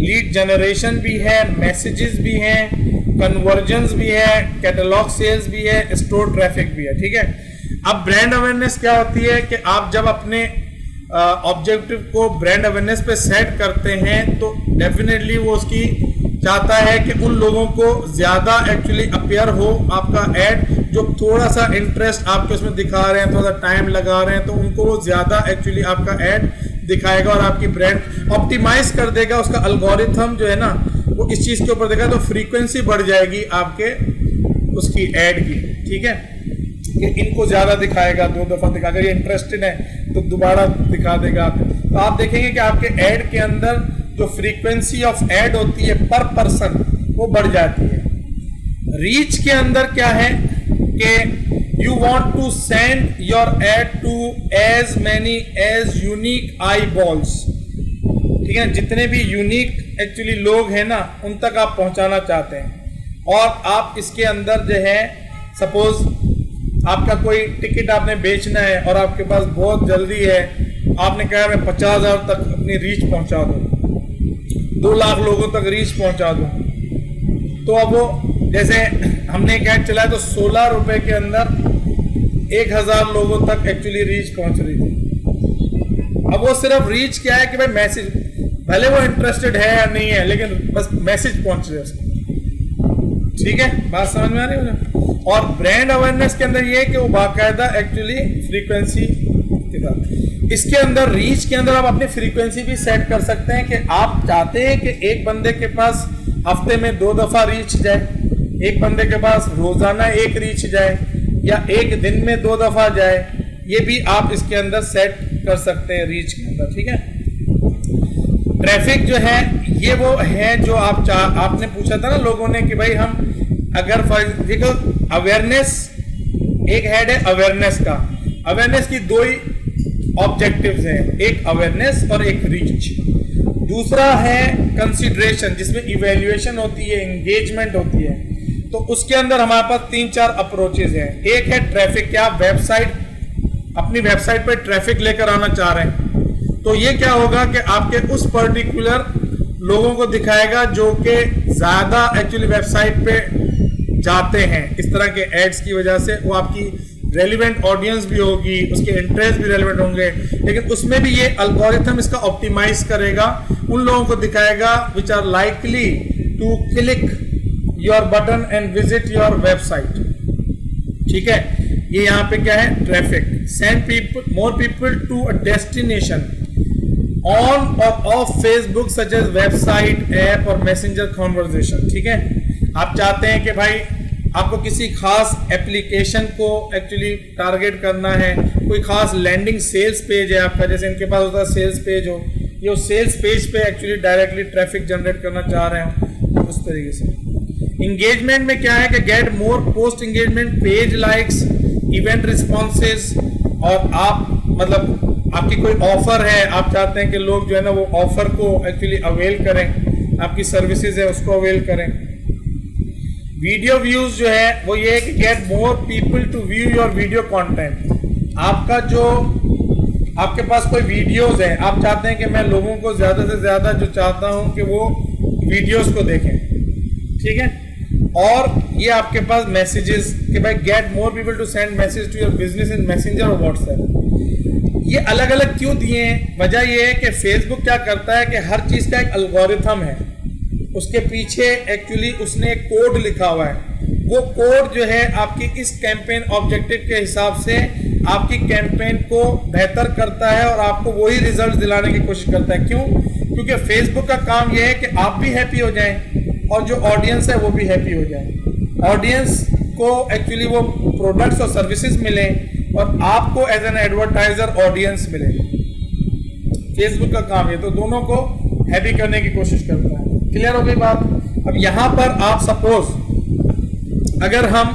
लीड जनरेशन भी है, मैसेजेस भी हैं, कन्वर्जन्स भी है, कैटलॉग सेल्स भी है, स्टोर ट्रैफिक भी है। ठीक है, अब ब्रांड अवेयरनेस क्या होती है कि आप जब अपने ऑब्जेक्टिव को ब्रांड अवेयरनेस पे सेट करते हैं तो डेफिनेटली वो उसकी चाहता है कि उन लोगों को ज्यादा एक्चुअली अपीयर हो आपका ऐड, जो थोड़ा सा इंटरेस्ट आपके उसमें दिखा रहे हैं, थोड़ा सा टाइम लगा रहे हैं, तो उनको वो ज्यादा एक्चुअली आपका ऐड दिखाएगा और आपकी ब्रांड ऑप्टिमाइज कर देगा। उसका एल्गोरिथम जो है ना वो इस चीज के ऊपर देगा, तो फ्रीक्वेंसी बढ़ जाएगी आपके उसकी ऐड की। ठीक है, कि इनको ज्यादा दिखाएगा, 2 दफा दिखा, अगर ये इंटरेस्टेड है तो दोबारा दिखा देगा आपको। तो आप देखेंगे कि आपके ऐड के अंदर जो फ्रीक्वेंसी ऑफ ऐड होती है पर पर्सन वो बढ़ जाती है। रीच के अंदर क्या है कि you want to send your ad to as many as unique eyeballs. ठीक है, जितने भी यूनिक एक्चुअली लोग हैं ना उन तक आप पहुंचाना चाहते हैं। और आप इसके अंदर जो है सपोज आपका कोई टिकट आपने बेचना है और आपके पास बहुत जल्दी है, आपने कहा मैं 50,000 तक अपनी रीच पहुंचा दूं, 2 लाख लोगों तक रीच पहुंचा दूं, तो अब वो जैसे हमने एक ऐड चलाया तो 16 रुपए के अंदर 1,000 लोगों तक एक्चुअली रीच पहुंच रही थी। अब वो सिर्फ रीच क्या है कि भाई मैसेज, भले वो इंटरेस्टेड है या नहीं है, लेकिन बस मैसेज पहुंच रहे उसको। ठीक है, बात समझ में आ रही है मुझे? और ब्रांड अवेयरनेस के अंदर ये है कि वो बाकायदा एक्चुअली फ्रीक्वेंसी दिखाता। इसके अंदर रीच के अंदर आप अपनी फ्रीक्वेंसी भी सेट कर सकते हैं कि आप चाहते हैं कि एक बंदे के पास हफ्ते में 2 दफा रीच जाए, एक बंदे के पास रोजाना 1 रीच जाए, या एक दिन में 2 दफा जाए, ये भी आप इसके अंदर सेट कर सकते हैं रीच के अंदर। ठीक है, ट्रैफिक जो है ये वो है जो आपने पूछा था ना लोगों ने कि भाई हम अगर देखो अवेयरनेस एक हेड है अवेयरनेस का, अवेयरनेस की 2 ही ऑब्जेक्टिव्स हैं, एक अवेयरनेस और एक रीच। दूसरा है कंसीडरेशन जिसमें इवैल्यूएशन होती है, एंगेजमेंट होती है। तो उसके अंदर हमारे पास 3-4 अप्रोचेज हैं। एक है ट्रैफिक, क्या आप अपनी वेबसाइट पर ट्रैफिक लेकर आना चाह रहे हैं, तो ये क्या होगा कि आपके उस पर्टिकुलर लोगों को दिखाएगा जो कि ज्यादा एक्चुअली वेबसाइट पे जाते हैं। इस तरह के एड्स की वजह से वो आपकी रेलिवेंट ऑडियंस भी होगी, उसके इंटरेस्ट भी रेलिवेंट होंगे, लेकिन उसमें भी ये एल्गोरिथम इसका ऑप्टिमाइज करेगा, उन लोगों को दिखाएगा which are likely to click your button and visit your website. ठीक है, ये यहाँ पे क्या है traffic. Send more people to a destination on or off Facebook such as website, app और मैसेंजर कॉन्वर्जेशन। ठीक है, आप चाहते हैं कि भाई आपको किसी खास एप्लीकेशन को एक्चुअली टारगेट करना है, कोई खास लैंडिंग सेल्स पेज है आपका, जैसे इनके पास होता है सेल्स पेज हो, ये उस सेल्स पेज पे एक्चुअली डायरेक्टली ट्रैफिक जनरेट करना चाह रहे हो उस तरीके से। इंगेजमेंट में क्या है कि गेट मोर post engagement, page likes, event responses, और आप मतलब आपकी कोई ऑफर है, आप चाहते हैं कि लोग जो है ना वो ऑफर को एक्चुअली अवेल करें, आपकी सर्विसेज है उसको अवेल करें। वीडियो व्यूज जो है वो ये है कि get more people to view your video content. आपका जो आपके पास कोई वीडियोस है, आप चाहते हैं कि मैं लोगों को ज्यादा से ज्यादा जो चाहता हूं कि वो वीडियोस को देखें। ठीक है, और ये आपके पास मैसेजेस कि भाई get more people to send message to your business in messenger और व्हाट्सएप। ये अलग अलग क्यों दिए हैं? वजह ये है कि फेसबुक क्या करता है कि हर चीज का एक एल्गोरिथम है, उसके पीछे एक्चुअली उसने एक कोड लिखा हुआ है। वो कोड जो है आपकी इस कैंपेन ऑब्जेक्टिव के हिसाब से आपकी कैंपेन को बेहतर करता है और आपको वही रिजल्ट दिलाने की कोशिश करता है। क्यों? क्योंकि फेसबुक का काम यह है कि आप भी हैप्पी हो जाएं और जो ऑडियंस है वो भी हैप्पी हो जाए। ऑडियंस को एक्चुअली वो प्रोडक्ट्स और सर्विसेज मिले और आपको एज एन एडवर्टाइजर ऑडियंस मिले। फेसबुक का काम है, तो दोनों को हैप्पी करने की कोशिश करता है। क्लियर हो गई बात? अब यहां पर आप सपोज अगर हम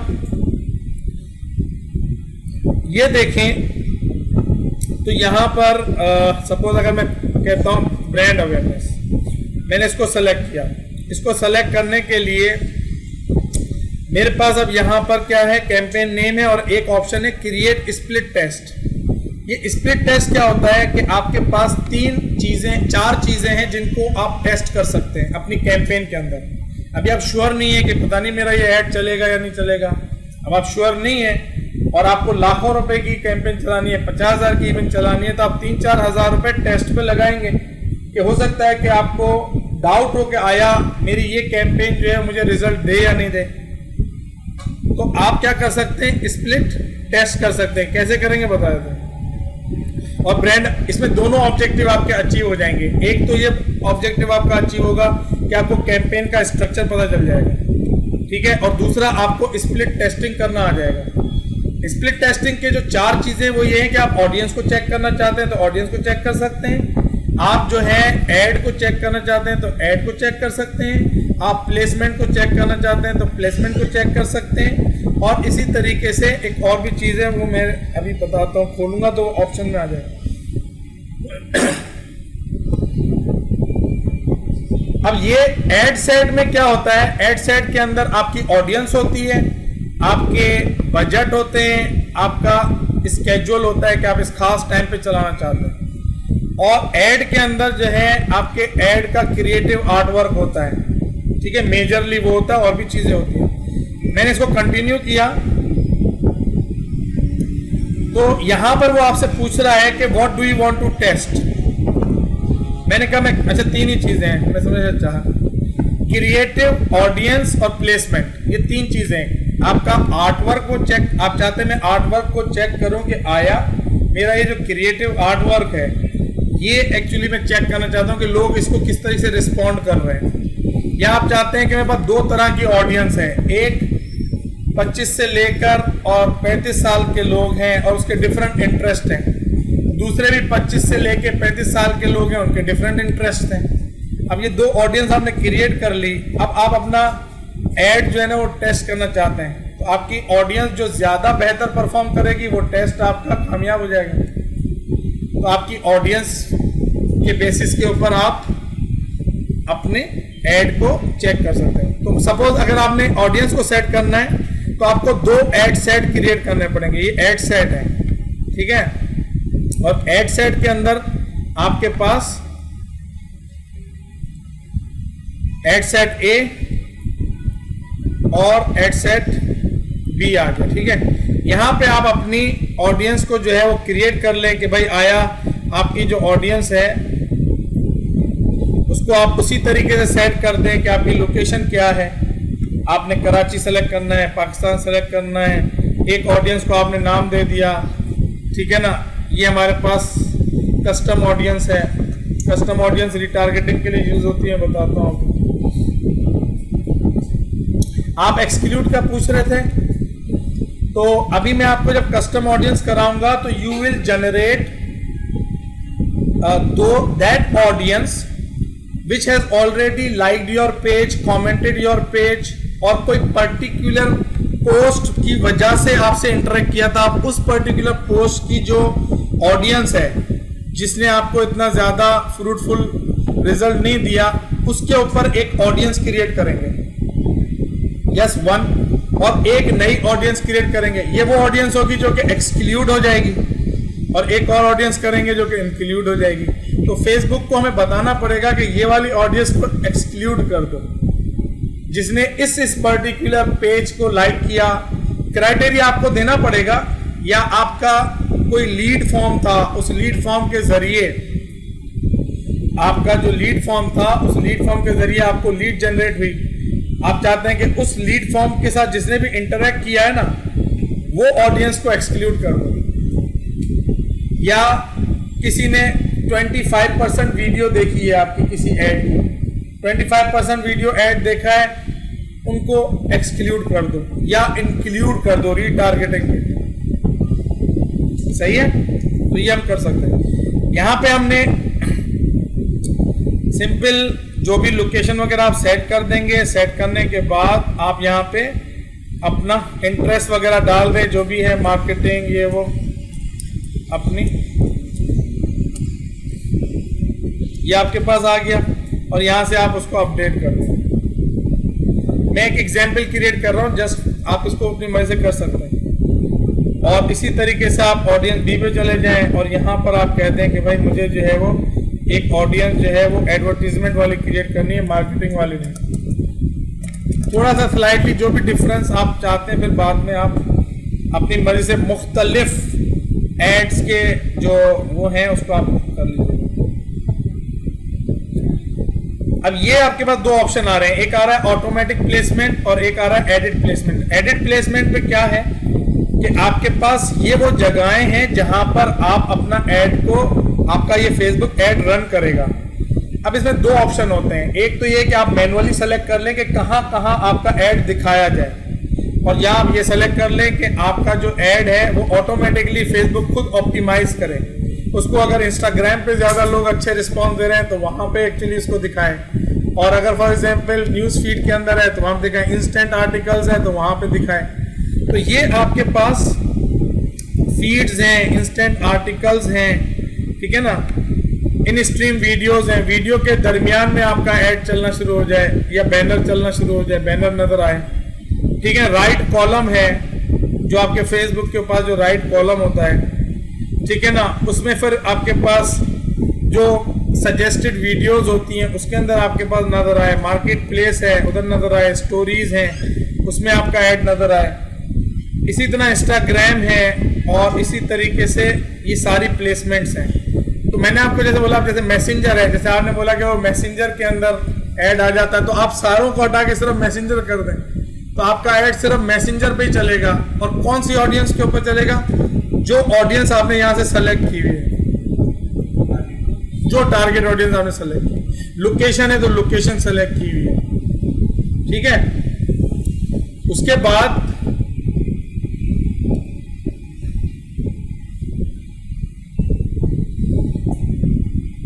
ये देखें तो यहां पर सपोज अगर मैं कहता हूं ब्रांड अवेयरनेस, मैंने इसको सेलेक्ट किया। इसको सेलेक्ट करने के लिए मेरे पास अब यहां पर क्या है, कैंपेन नेम है और एक ऑप्शन है क्रिएट स्प्लिट टेस्ट। ये स्प्लिट टेस्ट क्या होता है कि आपके पास चार चीजें हैं जिनको आप टेस्ट कर सकते हैं अपनी कैंपेन के अंदर। अभी आप श्योर नहीं है कि पता नहीं मेरा ये ऐड चलेगा या नहीं चलेगा। अब आप श्योर नहीं है और आपको लाखों रुपए की कैंपेन चलानी है, 50,000 की इवेंट चलानी है, तो आप 3-4 हज़ार रुपए टेस्ट पे लगाएंगे कि हो सकता है कि आपको डाउट हो कि आया मेरी ये कैंपेन जो है मुझे रिजल्ट दे या नहीं दे। तो आप क्या कर सकते हैं, स्प्लिट टेस्ट कर सकते हैं। कैसे करेंगे बता देते हैं। और ब्रांड, इसमें दोनों ऑब्जेक्टिव आपके अचीव हो जाएंगे। एक तो ये ऑब्जेक्टिव आपका अचीव होगा कि आपको कैंपेन का स्ट्रक्चर पता चल जाएगा, ठीक है, और दूसरा आपको स्प्लिट टेस्टिंग करना आ जाएगा। स्प्लिट टेस्टिंग के जो 4 चीजें वो ये है कि आप ऑडियंस को चेक करना चाहते हैं तो ऑडियंस को चेक कर सकते हैं, आप जो है एड को चेक करना चाहते हैं तो एड को चेक कर सकते हैं, आप प्लेसमेंट को चेक करना चाहते हैं तो प्लेसमेंट को चेक कर सकते हैं। और इसी तरीके से एक और भी चीज है, वो मैं अभी बताता हूँ, खोलूंगा तो ऑप्शन में आ जाएगा। अब ये एड सेट में क्या होता है, एड सेट के अंदर आपकी ऑडियंस होती है, आपके बजट होते हैं, आपका स्केड्यूल होता है कि आप इस खास टाइम पे चलाना चाहते हैं, और एड के अंदर जो है आपके एड का क्रिएटिव आर्ट वर्क होता है, ठीक है, मेजरली वो होता है, और भी चीजें होती हैं। मैंने इसको कंटिन्यू किया तो यहां पर वो आपसे पूछ रहा है कि what do you want to test. मैंने कहा मैं अच्छा 3 ही चीजें हैं, मैं समझना चाहा, क्रिएटिव, ऑडियंस और प्लेसमेंट, ये 3 चीजें हैं। आपका आर्ट वर्क को चेक, आप चाहते हैं मैं आर्ट वर्क को चेक करूं कि आया मेरा ये जो क्रिएटिव आर्ट वर्क है ये एक्चुअली मैं चेक करना चाहता हूं कि लोग इसको किस तरीके से रिस्पॉन्ड कर रहे हैं। या आप चाहते हैं कि मेरे पास 2 तरह की ऑडियंस है, एक 25 से लेकर और 35 साल के लोग हैं और उसके डिफरेंट इंटरेस्ट हैं, दूसरे भी 25 से लेकर 35 साल के लोग हैं, उनके डिफरेंट इंटरेस्ट हैं। अब ये 2 ऑडियंस आपने क्रिएट कर ली, अब आप अपना एड जो है ना वो टेस्ट करना चाहते हैं, तो आपकी ऑडियंस जो ज्यादा बेहतर परफॉर्म करेगी वो टेस्ट आपका कामयाब हो जाएगा। तो आपकी ऑडियंस के बेसिस के ऊपर आप अपने एड को चेक कर सकते हैं। तो सपोज अगर आपने ऑडियंस को सेट करना है तो आपको 2 एड सेट क्रिएट करने पड़ेंगे। ये एड सेट है, ठीक है, और एड सेट के अंदर आपके पास एड सेट ए और एड सेट बी आ गया, ठीक है। यहां पे आप अपनी ऑडियंस को जो है वो क्रिएट कर लें कि भाई आया आपकी जो ऑडियंस है उसको आप उसी तरीके से सेट कर दें कि आपकी लोकेशन क्या है। आपने कराची सेलेक्ट करना है, पाकिस्तान सेलेक्ट करना है, एक ऑडियंस को आपने नाम दे दिया, ठीक है ना। ये हमारे पास कस्टम ऑडियंस है, कस्टम ऑडियंस रिटारगेटिंग के लिए यूज होती है, बताता हूँ। आप एक्सक्लूड का पूछ रहे थे, तो अभी मैं आपको जब कस्टम ऑडियंस कराऊंगा तो you will generate that audience which has already liked your page, commented your page, और कोई पर्टिकुलर पोस्ट की वजह से आपसे इंटरेक्ट किया था। आप उस पर्टिकुलर पोस्ट की जो ऑडियंस है जिसने आपको इतना ज्यादा फ्रूटफुल रिजल्ट नहीं दिया, उसके ऊपर एक ऑडियंस क्रिएट करेंगे, यस 1, और एक नई ऑडियंस क्रिएट करेंगे। ये वो ऑडियंस होगी जो कि एक्सक्लूड हो जाएगी, और एक और ऑडियंस करेंगे जो कि इंक्लूड हो जाएगी। तो फेसबुक को हमें बताना पड़ेगा कि ये वाली ऑडियंस को एक्सक्लूड कर दो जिसने इस पर्टिकुलर पेज को लाइक किया। क्राइटेरिया आपको देना पड़ेगा, या आपका कोई लीड फॉर्म था, उस लीड फॉर्म के जरिए आपका जो लीड फॉर्म था उस लीड फॉर्म के जरिए आपको लीड जनरेट हुई। आप चाहते हैं कि उस लीड फॉर्म के साथ जिसने भी इंटरेक्ट किया है ना वो ऑडियंस को एक्सक्लूड कर दो। या किसी ने 25% वीडियो देखी है आपकी किसी ऐड की, 25% वीडियो ऐड देखा है, उनको एक्सक्लूड कर दो या इंक्लूड कर दो रीटारगेटिंग के। सही है, तो ये हम कर सकते हैं। यहां पे हमने सिंपल जो भी लोकेशन वगैरह आप सेट कर देंगे। सेट करने के बाद आप यहां पे अपना इंटरेस्ट वगैरह डाल दें, जो भी है मार्केटिंग ये वो अपनी, ये आपके पास आ गया, और यहां से आप उसको अपडेट कर दें। मैं एक एग्जाम्पल क्रिएट कर रहा हूं, जस्ट आप इसको अपनी मर्जी से कर सकते हैं। और इसी तरीके से आप ऑडियंस बी पे चले जाएं और यहाँ पर आप कहते हैं कि भाई मुझे जो है वो एक ऑडियंस जो है वो एडवर्टीजमेंट वाली क्रिएट करनी है, मार्केटिंग वाली नहीं। थोड़ा सा स्लाइटली जो भी डिफरेंस आप चाहते हैं फिर बाद में आप अपनी मर्जी से मुख्तलिफ एड्स के जो वो हैं उसको आप कर लीजिए। अब ये आपके पास दो ऑप्शन आ रहे हैं, एक आ रहा है ऑटोमेटिक प्लेसमेंट और एक आ रहा है एडिट प्लेसमेंट। एडिट प्लेसमेंट पे क्या है कि आपके पास ये वो जगहें हैं जहां पर आप अपना ऐड को, आपका ये फेसबुक ऐड रन करेगा। अब इसमें दो ऑप्शन होते हैं, एक तो ये कि आप मैनुअली सेलेक्ट कर लें कि कहां कहां आपका ऐड दिखाया जाए, और या आप ये सेलेक्ट कर लें कि आपका जो ऐड है वो ऑटोमेटिकली फेसबुक खुद ऑप्टिमाइज करे उसको। अगर इंस्टाग्राम पे ज्यादा लोग अच्छे रिस्पॉन्स दे रहे हैं तो वहां पे एक्चुअली इसको दिखाएं, और अगर फॉर एग्जांपल न्यूज फीड के अंदर है तो वहां पे दिखाएं, इंस्टेंट आर्टिकल्स है तो वहां पे दिखाएं। तो ये आपके पास फीड्स हैं, इंस्टेंट आर्टिकल्स हैं, ठीक है ना, इन स्ट्रीम वीडियोस हैं, वीडियो के दरमियान में आपका ऐड चलना शुरू हो जाए या बैनर चलना शुरू हो जाए, बैनर नजर आए, ठीक है। राइट कॉलम है जो आपके फेसबुक के पास जो राइट कॉलम होता है, ठीक है ना, उसमें फिर आपके पास जो सजेस्टेड वीडियोस होती हैं उसके अंदर आपके पास नजर आए, मार्केट प्लेस है उधर नजर आए, स्टोरीज हैं उसमें आपका ऐड नजर आए, इसी तरह इंस्टाग्राम है, और इसी तरीके से ये सारी प्लेसमेंट्स हैं। तो मैंने आपको जैसे बोला, जैसे मैसेंजर है, जैसे आपने बोला कि वो मैसेंजर के अंदर ऐड आ जाता है, तो आप सारों को हटा के सिर्फ मैसेंजर कर दें तो आपका ऐड सिर्फ मैसेंजर पे ही चलेगा। और कौन सी ऑडियंस के ऊपर चलेगा? जो ऑडियंस आपने यहाँ से सेलेक्ट की हुई है, जो टारगेट ऑडियंस आपने सेलेक्ट की। लोकेशन है तो लोकेशन सेलेक्ट की हुई है, ठीक है। उसके बाद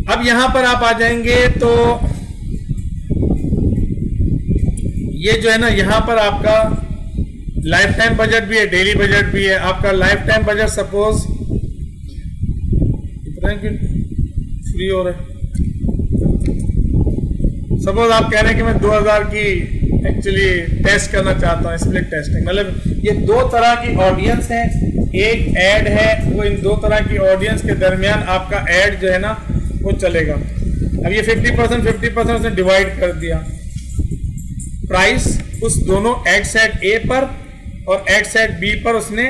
अब यहां पर आप आ जाएंगे तो ये जो है ना, यहां पर आपका लाइफ टाइम बजट भी है, डेली बजट भी है। आपका life time budget suppose free हो रहा है, सपोज आप कह रहे हैं कि मैं 2000 की एक्चुअली टेस्ट करना चाहता हूं, स्प्लिट टेस्टिंग। मतलब ये दो तरह की ऑडियंस है, एक ऐड है, वो इन दो तरह की ऑडियंस के दरमियान आपका ऐड जो है ना वो चलेगा। अब ये 50% उसने डिवाइड कर दिया, प्राइस उस दोनों एड सेट ए पर और एड सेट बी पर उसने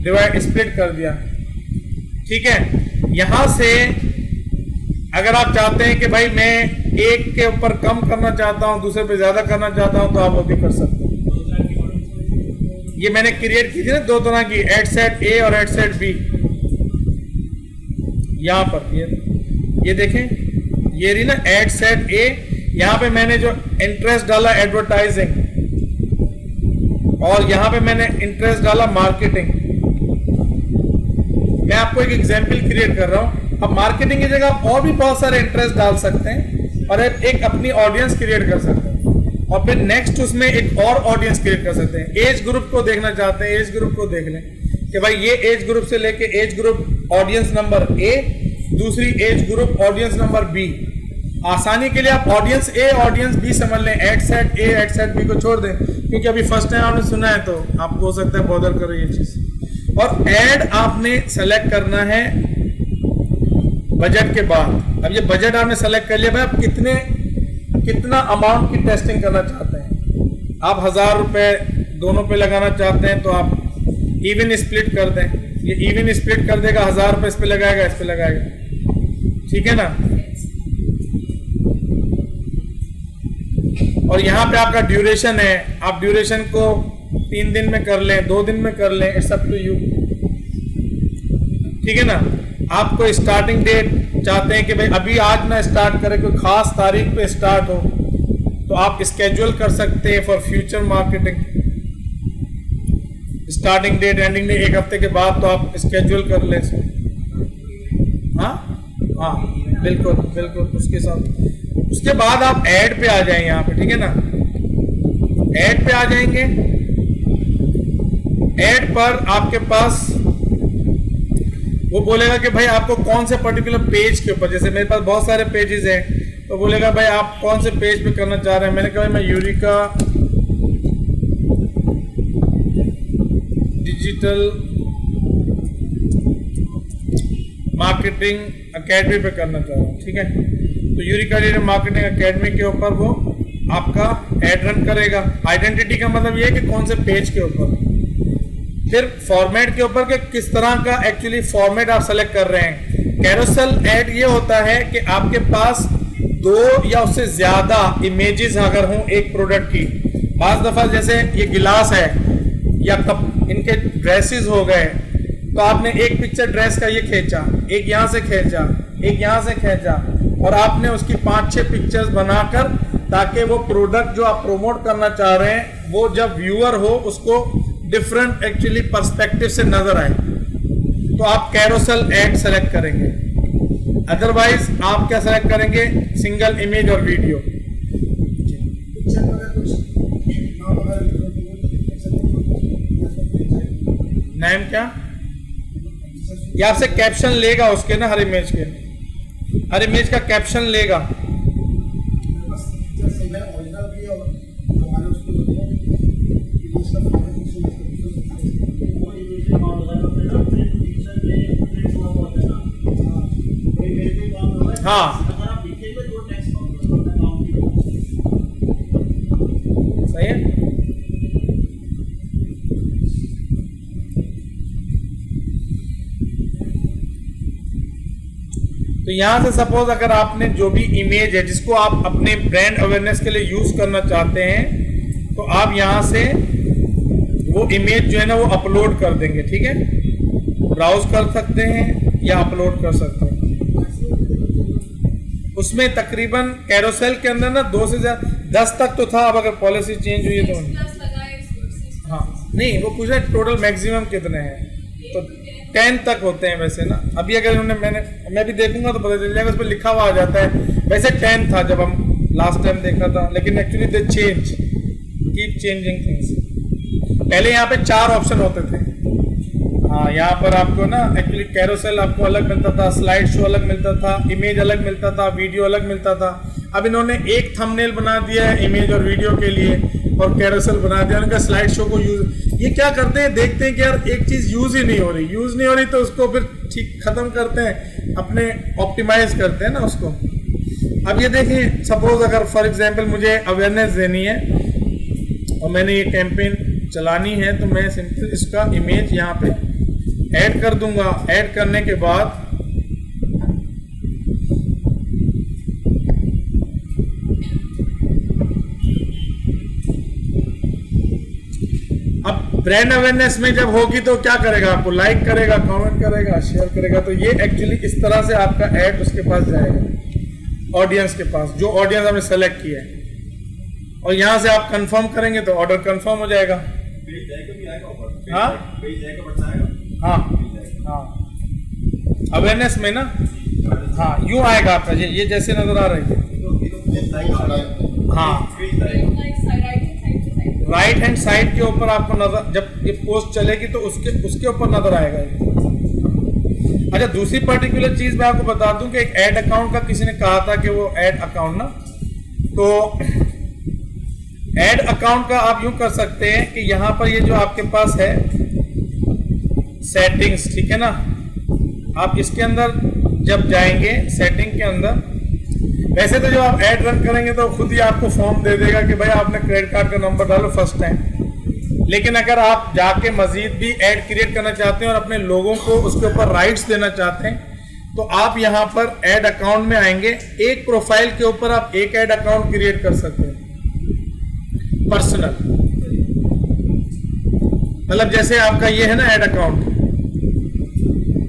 डिवाइड स्प्लिट कर दिया, ठीक है। यहां से अगर आप चाहते हैं कि भाई मैं एक के ऊपर कम करना चाहता हूं, दूसरे पे ज्यादा करना चाहता हूं, तो आप वो भी कर सकते हैं। ये मैंने क्रिएट की थी ना दो तरह की, एड सेट ए और एड सेट बी। यहां पर ये देखें, ये रही ना एड सेट ए, यहां पे मैंने जो इंटरेस्ट डाला एडवर्टाइजिंग, और यहां पे मैंने इंटरेस्ट डाला मार्केटिंग। मैं आपको एक एग्जांपल क्रिएट कर रहा हूं। अब मार्केटिंग की जगह आप और भी बहुत सारे इंटरेस्ट डाल सकते हैं और एक अपनी ऑडियंस क्रिएट कर सकते हैं, और फिर नेक्स्ट उसमें एक और ऑडियंस क्रिएट कर सकते हैं। एज ग्रुप को देखना चाहते हैं, एज ग्रुप को देख लें कि भाई ये एज ग्रुप से लेके age group audience number A, दूसरी age group audience number B. आसानी के लिए आप ऑडियंस ए ऑडियंस बी समझ लें, ad set A ad set B को छोड़ दें, क्योंकि अभी फर्स्ट टाइम आपने सुना है तो आपको हो सकता है बॉदर करे ये चीज। और ऐड आपने सेलेक्ट करना है बजट के बाद। अब ये बजट आपने सेलेक्ट कर लिया, भाई आप कितना अमाउंट की टेस्टिंग करना चाहते हैं। आप 1000 रुपए दोनों पे लगाना चाहते हैं तो आप इवन स्प्लिट कर दें, ये इवन स्प्लिट कर देगा, 1000 रुपए इस पे लगाएगा, इस पे लगाएगा, ठीक है ना। और यहाँ पे आपका ड्यूरेशन है, आप ड्यूरेशन को 3 दिन में कर लें, 2 दिन में कर लें, इट्स अप टू यू, ठीक है ना। आपको स्टार्टिंग डेट चाहते हैं कि भाई अभी आज ना स्टार्ट करें, कोई खास तारीख पे स्टार्ट हो, तो आप स्केड्यूल कर सकते हैं for future marketing. Starting date ending date 1 हफ्ते के बाद तो आप स्केड्यूल कर लें। हाँ हाँ बिल्कुल बिल्कुल, उसके साथ उसके बाद आप ऐड पे आ जाएंगे यहाँ पे, ठीक है ना। ऐड पे आ जाएंगे, ऐड पर आपके पास वो बोलेगा कि भाई आपको कौन से पर्टिकुलर पेज के ऊपर, जैसे मेरे पास बहुत सारे पेजेस हैं, तो बोलेगा भाई आप कौन से पेज पे करना चाह रहे हैं। मैंने कहा मैं यूरिका डिजिटल मार्केटिंग एकेडमी पे करना चाह रहा हूँ, ठीक है। तो यूरेका डिजिटल मार्केटिंग एकेडमी के ऊपर वो आपका एड रन करेगा। आइडेंटिटी का मतलब ये है कि कौन से पेज के ऊपर। फिर फॉर्मेट के ऊपर कि किस तरह का एक्चुअली फॉर्मेट आप सेलेक्ट कर रहे हैं। कैरोसेल एड ये होता है कि आपके पास 2 या उससे ज्यादा इमेजेस अगर हों एक प्रोडक्ट की। बाज दफा जैसे ये गिलास है या कप, इनके ड्रेसेस हो गए, तो आपने एक पिक्चर ड्रेस का ये खींचा, एक यहाँ से खींचा, एक यहाँ से खींचा, और आपने उसकी 5-6 पिक्चर्स बनाकर, ताकि वो प्रोडक्ट जो आप प्रमोट करना चाह रहे हैं वो जब व्यूअर हो उसको डिफरेंट एक्चुअली पर्सपेक्टिव से नजर आए, तो आप कैरोसेल एड सेलेक्ट करेंगे। अदरवाइज आप क्या सेलेक्ट करेंगे, सिंगल इमेज और वीडियो। नेम क्या, ये आपसे कैप्शन लेगा उसके ना, हर इमेज के, हर इमेज का कैप्शन लेगा। हाँ सही है। तो यहां से सपोज अगर आपने जो भी इमेज है जिसको आप अपने ब्रांड अवेयरनेस के लिए यूज करना चाहते हैं, तो आप यहां से वो इमेज जो है ना वो अपलोड कर देंगे, ठीक है। ब्राउज कर सकते हैं या अपलोड कर सकते हैं। उसमें तकरीबन कैरोसेल के अंदर ना 2 से 10 तक तो था, अब अगर पॉलिसी चेंज हुई है तो हाँ नहीं, वो पूछ रहे टोटल मैक्सिमम कितने हैं, तो 10 तक होते हैं वैसे ना। अभी अगर उन्होंने मैं भी देखूंगा तो पता चल जाएगा, उस पर लिखा हुआ आ जाता है। वैसे 10 था जब हम लास्ट टाइम देखा था, लेकिन actually they change, keep changing things. पहले यहाँ पे 4 ऑप्शन होते थे। हाँ, यहाँ पर आपको ना एक्चुअली कैरोसेल आपको अलग मिलता था, स्लाइड शो अलग मिलता था, इमेज अलग मिलता था, वीडियो अलग मिलता था। अब इन्होंने एक थंबनेल बना दिया है इमेज और वीडियो के लिए, और कैरोसेल बना दिया उनका स्लाइड शो को यूज। ये क्या करते हैं, देखते हैं कि यार एक चीज यूज ही नहीं हो रही तो उसको फिर ठीक खत्म करते हैं, अपने ऑप्टिमाइज करते हैं ना उसको। अब ये देखें, सपोज अगर फॉर एग्जांपल मुझे अवेयरनेस देनी है और मैंने ये कैंपेन चलानी है, तो मैं सिंपल इसका इमेज यहाँ पे ऐड कर दूंगा। ऐड करने के बाद अब ब्रांड अवेयरनेस में जब होगी तो क्या करेगा, आपको लाइक करेगा, कमेंट करेगा, शेयर करेगा। तो ये एक्चुअली इस तरह से आपका ऐड उसके पास जाएगा, ऑडियंस के पास, जो ऑडियंस हमने सेलेक्ट किया है। और यहां से आप कंफर्म करेंगे तो ऑर्डर कंफर्म हो जाएगा। हाँ हाँ हाँ, अवेयरनेस में ना, हाँ यूं आएगा आपका, ये जैसे नजर आ रही है। हाँ, राइट हैंड साइड के ऊपर आपको नजर, जब ये पोस्ट चलेगी तो उसके ऊपर नजर आएगा ये। अच्छा, दूसरी पर्टिकुलर चीज मैं आपको बता दूं कि एक ऐड अकाउंट का किसी ने कहा था कि वो ऐड अकाउंट ना, तो ऐड अकाउंट का आप यूं कर सकते हैं कि यहां पर ये जो आपके पास है सेटिंग्स, ठीक है ना, आप इसके अंदर जब जाएंगे सेटिंग के अंदर, वैसे तो जो आप ऐड रन करेंगे तो खुद ही आपको फॉर्म दे देगा कि भाई आपने क्रेडिट कार्ड का नंबर डालो फर्स्ट टाइम। लेकिन अगर आप जाके मजीद भी ऐड क्रिएट करना चाहते हैं और अपने लोगों को उसके ऊपर राइट्स देना चाहते हैं, तो आप यहां पर ऐड अकाउंट में आएंगे। एक प्रोफाइल के ऊपर आप एक ऐड अकाउंट क्रिएट कर सकते हैं, पर्सनल, मतलब जैसे आपका ये है ना ऐड अकाउंट।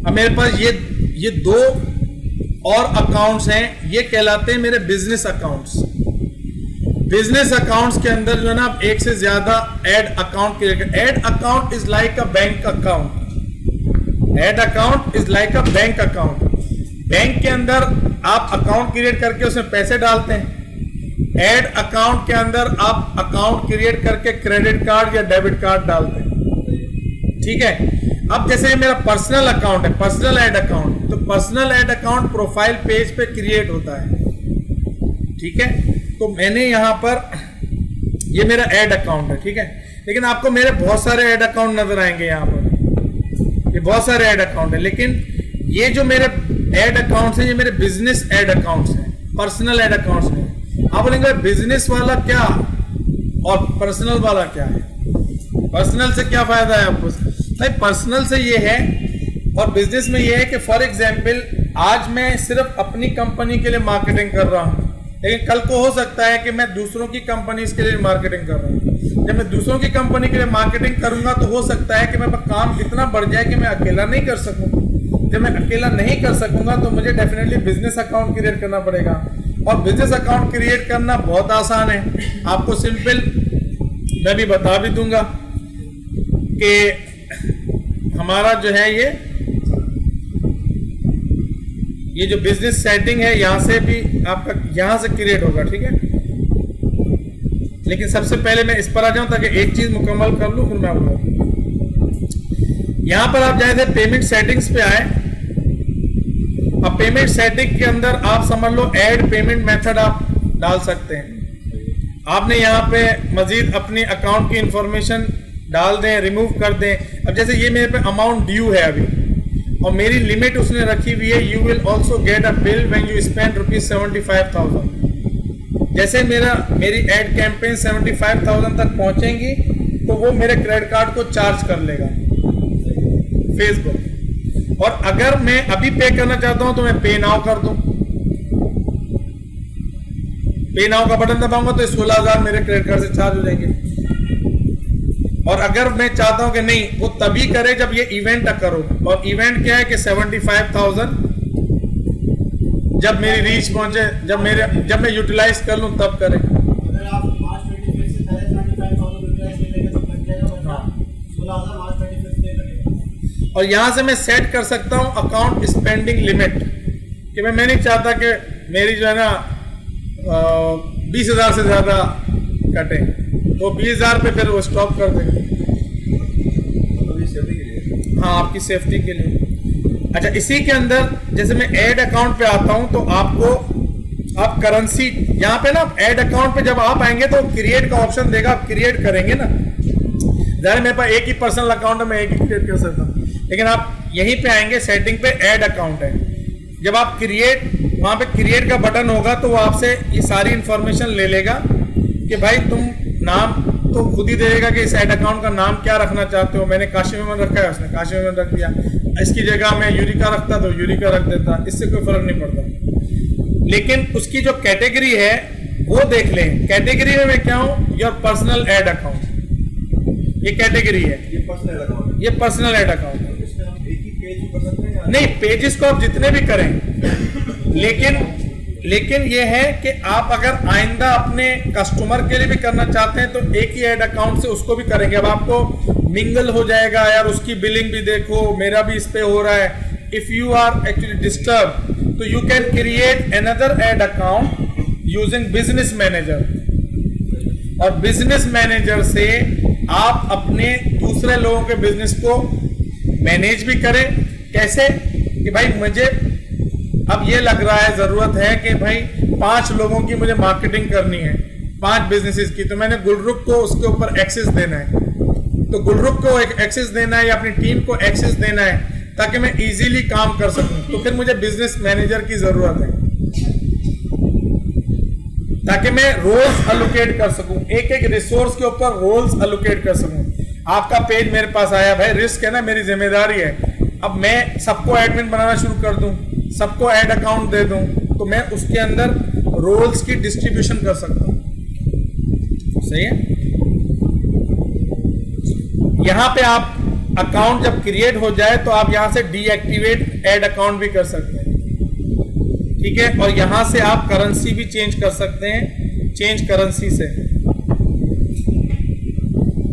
अब मेरे पास ये 2 और अकाउंट्स हैं, ये कहलाते हैं मेरे बिजनेस अकाउंट्स। बिजनेस अकाउंट्स के अंदर जो है ना आप एक से ज्यादा add account create. Add account is like a bank account. Add account is like a bank account. Bank के अंदर आप अकाउंट क्रिएट करके उसमें पैसे डालते हैं, ऐड अकाउंट के अंदर आप अकाउंट क्रिएट करके क्रेडिट कार्ड या डेबिट कार्ड डालते हैं, ठीक है। अब जैसे मेरा पर्सनल अकाउंट है, पर्सनल ऐड अकाउंट, तो personal add account profile page पे क्रिएट होता है, ठीक है। तो मैंने यहां पर, ये मेरा ऐड अकाउंट है, ठीक है। लेकिन आपको मेरे बहुत सारे ऐड अकाउंट नजर आएंगे यहाँ पर, ये बहुत सारे ऐड अकाउंट है, लेकिन ये जो मेरे ऐड अकाउंट्स हैं ये मेरे बिजनेस ऐड अकाउंट्स हैं, पर्सनल ऐड अकाउंट्स हैं। आप बोलेंगे बिजनेस वाला क्या और पर्सनल वाला क्या है? पर्सनल से क्या फायदा है आपको? नहीं, पर्सनल से ये है और बिजनेस में ये है कि फॉर एग्जाम्पल आज मैं सिर्फ अपनी कंपनी के लिए मार्केटिंग कर रहा हूँ, लेकिन कल को हो सकता है कि मैं दूसरों की कंपनीज के लिए मार्केटिंग कर रहा हूँ। जब मैं दूसरों की कंपनी के लिए मार्केटिंग करूंगा तो हो सकता है कि मेरे पास काम इतना बढ़ जाए कि मैं अकेला नहीं कर सकूँ। जब मैं अकेला नहीं कर सकूंगा तो मुझे डेफिनेटली बिजनेस अकाउंट क्रिएट करना पड़ेगा, और बिजनेस अकाउंट क्रिएट करना बहुत आसान है। आपको सिंपल मैं भी बता भी दूंगा कि हमारा जो है ये जो बिजनेस सेटिंग है यहां से भी आपका यहां से क्रिएट होगा, ठीक है। लेकिन सबसे पहले मैं इस पर आ जाऊं ताकि एक चीज मुकम्मल कर लूं, फिर मैं आपको यहां पर आप जाए थे पेमेंट सेटिंग्स पे आए। अब पेमेंट सेटिंग के अंदर आप समझ लो ऐड पेमेंट मेथड आप डाल सकते हैं। आपने यहाँ पे मजीद अपनी अकाउंट की इंफॉर्मेशन डाल दें, रिमूव कर दें। अब जैसे ये मेरे पे अमाउंट ड्यू है अभी और मेरी लिमिट उसने रखी हुई है, you will also get a bill when you spend ₹75,000। जैसे मेरी एड कैंपेन 75,000 तक पहुंचेंगी तो वो मेरे क्रेडिट कार्ड को चार्ज कर लेगा फेसबुक। और अगर मैं अभी पे करना चाहता हूं तो मैं पे नाउ कर दूं, पे नाउ का बटन दबाऊंगा तो 16,000 मेरे क्रेडिट कार्ड से चार्ज हो जाएंगे। और अगर मैं चाहता हूं कि नहीं, वो तभी करे जब ये इवेंट अकर हो, और इवेंट क्या है कि 75,000 जब मेरी रीच पहुंचे, जब मैं यूटिलाइज कर लूं तब करे। अगर आप मार्च 25 से पहले 75,000 यूटिलाइज कर लेंगे तो बन जाएगा, वरना 16,000 मार्च 25 पे करेगा। और यहां से मैं सेट कर सकता हूं अकाउंट स्पेंडिंग लिमिट कि मैं नहीं चाहता कि मेरी जो है ना 20,000 से ज्यादा कटे, तो 20,000 पे फिर वो स्टॉप कर देंगे। हाँ, आपकी सेफ्टी के लिए। अच्छा, इसी के अंदर जैसे मैं ऐड अकाउंट पे आता हूं तो आप करेंसी यहाँ पे ना ऐड अकाउंट पे जब आप आएंगे तो क्रिएट का ऑप्शन देगा, आप क्रिएट करेंगे ना। ज़रा मेरे पास एक ही पर्सनल अकाउंट है, मैं एक ही क्रिएट कर सकता हूँ, लेकिन आप यहीं पे आएंगे सेटिंग पे ऐड अकाउंट है। जब आप क्रिएट, वहां पे क्रिएट का बटन होगा तो वो आपसे ये सारी इंफॉर्मेशन ले लेगा कि भाई तुम नाम तो खुद ही देगा कि इस ऐड अकाउंट का नाम क्या रखना चाहते हो। मैंने काशी मेमन रखा है, उसने काशी मेमन रख दिया। इसकी जगह मैं यूरिका रखता तो यूरिका रख देता, इससे कोई फर्क नहीं पड़ता। लेकिन उसकी जो कैटेगरी है वो देख लें। कैटेगरी में मैं क्या हूं, योर पर्सनल ऐड अकाउंट, ये कैटेगरी है, ये पर्सनल अकाउंट है। ये पर्सनल ऐड अकाउंट है। इसमें हम एक ही पेज कर सकते हैं या नहीं, पेजेस को आप जितने भी करें, लेकिन ये है कि आप अगर आइंदा अपने कस्टमर के लिए भी करना चाहते हैं तो एक ही ऐड अकाउंट से उसको भी करेंगे। अब आपको मिंगल हो जाएगा यार, उसकी बिलिंग भी देखो, मेरा भी इस पे हो रहा है। If you are actually disturb तो you can create another ad account using business manager, और बिजनेस मैनेजर से आप अपने दूसरे लोगों के बिजनेस को मैनेज भी करें। कैसे कि भाई मुझे अब ये लग रहा है, जरूरत है कि भाई 5 लोगों की मुझे मार्केटिंग करनी है, 5 बिजनेसेस की, तो मैंने गुलरुख को उसके ऊपर एक्सेस देना है। तो गुलरुख को एक एक्सेस देना है या अपनी टीम को एक्सेस देना है ताकि मैं इजीली काम कर सकूं। तो फिर मुझे बिजनेस मैनेजर की जरूरत है ताकि मैं रोल्स अलोकेट कर सकूं, एक एक रिसोर्स के ऊपर रोल्स अलोकेट कर सकूं। आपका पेज मेरे पास आया, भाई रिस्क है ना, मेरी जिम्मेदारी है। अब मैं सबको एडमिन बनाना शुरू कर दूं, सबको ऐड अकाउंट दे दूं, तो मैं उसके अंदर रोल्स की डिस्ट्रीब्यूशन कर सकता हूं। सही है। यहां पे आप अकाउंट जब क्रिएट हो जाए तो आप यहां से डीएक्टिवेट ऐड अकाउंट भी कर सकते हैं, ठीक है। और यहां से आप करेंसी भी चेंज कर सकते हैं, चेंज करेंसी से,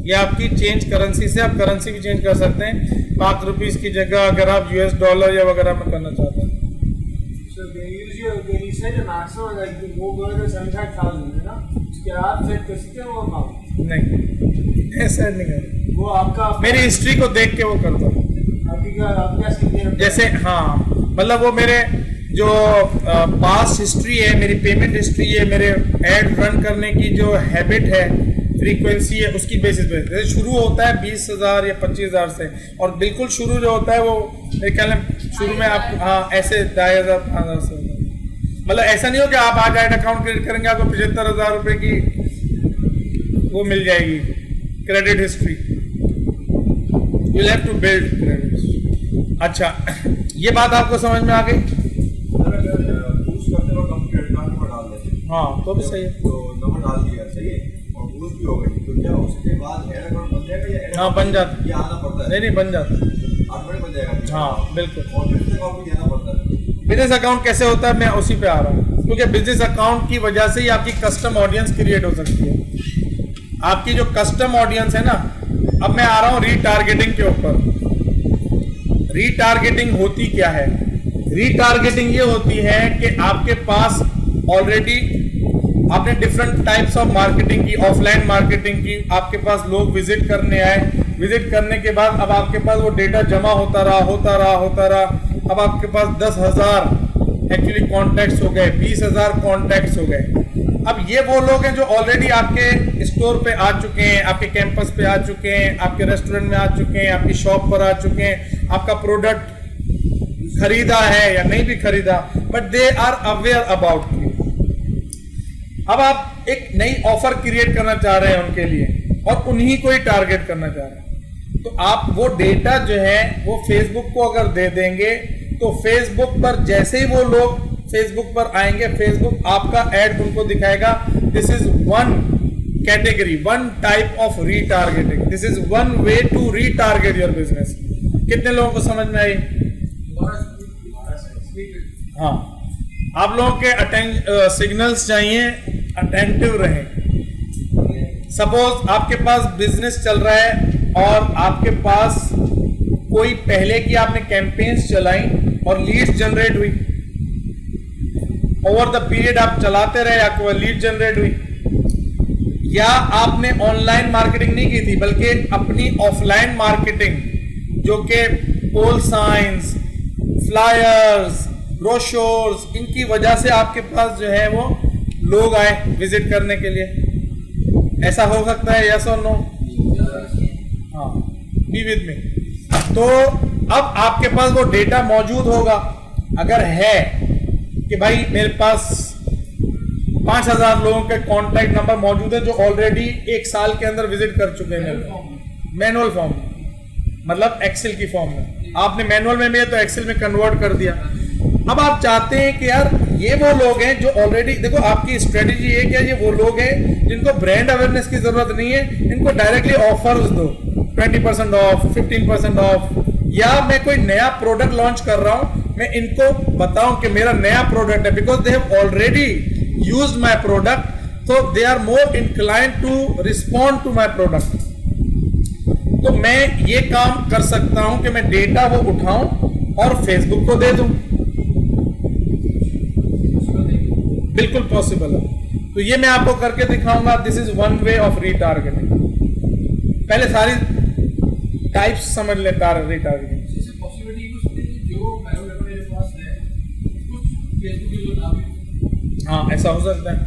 ये आपकी चेंज करेंसी से आप करेंसी भी चेंज कर सकते हैं। पाक रुपीस की जगह अगर आप US डॉलर या वगैरह में करना चाहते हैं। So when you said the maximum like वो बोले तो 75,000 है ना, उसके आप सेट कर सकते हैं वो अमाउंट? नहीं, ऐसा नहीं कर, वो आपका मेरी हिस्ट्री को देख के वो करता हूँ। जैसे हाँ, मतलब वो मेरे जो पास्ट हिस्ट्री है, मेरी पेमेंट हिस्ट्री है, मेरे ऐड रन करने की जो हैबिट है, फ्रीक्वेंसी है उसकी बेसिस पे। जैसे शुरू होता है 20,000 या 25,000 से, और बिल्कुल शुरू जो होता है वो मेरे ख्याल में शुरू में आप ऐसे 2,500 5,000 से होता है। मतलब ऐसा नहीं हो कि आप आज ऐड अकाउंट क्रिएट करेंगे आपको 75,000 रुपए की वो मिल जाएगी credit history. You have to build credit. अच्छा, ये बात आपको समझ में आ गई? हाँ, तो भी सही है। तो नंबर डाल दिया, सही है, और बूस्ट भी हो गई, तो क्या उसके बाद ऐड अकाउंट बन जाएगा या हाँ बन जाता है। ये आना पड़ता है? नहीं बन जाता है। ऑटोमेटिक बन जाएगा। हाँ बिल्कुल। और बिजनेस अकाउंट भी देना पड़ता है। बिजनेस अकाउंट कैसे होता है, मैं उसी पे आ रहा हूँ, क्योंकि बिजनेस अकाउंट की वजह से ही आपकी कस्टम ऑडियंस क्रिएट हो सकती है। आपकी जो कस्टम ऑडियंस है ना, अब मैं आ रहा हूँ रीटारगेटिंग के ऊपर। रीटारगेटिंग होती क्या है? रीटारगेटिंग ये होती है कि आपके पास ऑलरेडी आपने डिफरेंट टाइप्स ऑफ मार्केटिंग की, ऑफलाइन मार्केटिंग की, आपके पास लोग विजिट करने आए, विजिट करने के बाद अब आपके पास वो डेटा जमा होता रहा। अब आपके पास 10,000 एक्चुअली कॉन्टैक्ट्स हो गए, 20,000 कॉन्टैक्ट्स हो गए। अब ये वो लोग हैं जो ऑलरेडी आपके स्टोर पे आ चुके हैं, आपके कैंपस पे आ चुके हैं, आपके रेस्टोरेंट में आ चुके हैं, आपकी शॉप पर आ चुके हैं, आपका प्रोडक्ट खरीदा है या नहीं भी खरीदा, but they are aware about you. अब आप एक नई ऑफर क्रिएट करना चाह रहे हैं उनके लिए, और उन्हीं को ही टारगेट करना चाह रहे हैं, तो आप वो डेटा जो है वो फेसबुक को अगर दे देंगे, तो फेसबुक पर जैसे ही वो लोग फेसबुक पर आएंगे, फेसबुक आपका एड उनको दिखाएगा। This is one category, one type of retargeting. This is one way to retarget your business. कितने लोगों को समझ में आई? हाँ, आप लोगों के सिग्नल्स चाहिए, अटेंटिव रहें। सपोज आपके पास बिजनेस चल रहा है और आपके पास कोई पहले की आपने कैंपेन्स चलाई और लीड्स जनरेट हुई, ओवर द पीरियड आप चलाते रहे, आपको लीड जनरेट हुई, या आपने ऑनलाइन मार्केटिंग नहीं की थी बल्कि अपनी ऑफलाइन मार्केटिंग, जो कि पोल साइंस, फ्लायर्स, ब्रोशोर्स, इनकी वजह से आपके पास जो है वो लोग आए विजिट करने के लिए। ऐसा हो सकता है, यस और नो? हाँ, बी विद मी। तो अब आपके पास वो डेटा मौजूद होगा, अगर है कि भाई मेरे पास 5,000 लोगों के कॉन्टैक्ट नंबर मौजूद है जो ऑलरेडी 1 साल के अंदर विजिट कर चुके हैं मैनुअल फॉर्म में, मतलब एक्सेल की फॉर्म में। आपने मैनुअल में भी है तो एक्सेल में कन्वर्ट कर दिया। अब आप चाहते हैं कि यार ये वो लोग हैं जो ऑलरेडी, देखो आपकी स्ट्रेटेजी है क्या, ये वो लोग हैं जिनको ब्रांड अवेयरनेस की जरूरत नहीं है, इनको डायरेक्टली ऑफर्स दो, 20% ऑफ, 15% ऑफ, या मैं कोई नया प्रोडक्ट लॉन्च कर रहा हूं, मैं इनको बताऊं कि मेरा नया प्रोडक्ट है, because they have already used my product, so they are more inclined to respond to my product। तो मैं ये काम कर सकता हूं कि मैं डेटा वो उठाऊं और फेसबुक को दे दूं, बिल्कुल पॉसिबल है। तो ये मैं आपको करके दिखाऊंगा। This is one way of retargeting. पहले सारी टाइप्स समझ ले रीटारगेटिंग। हाँ, ऐसा हो सकता है।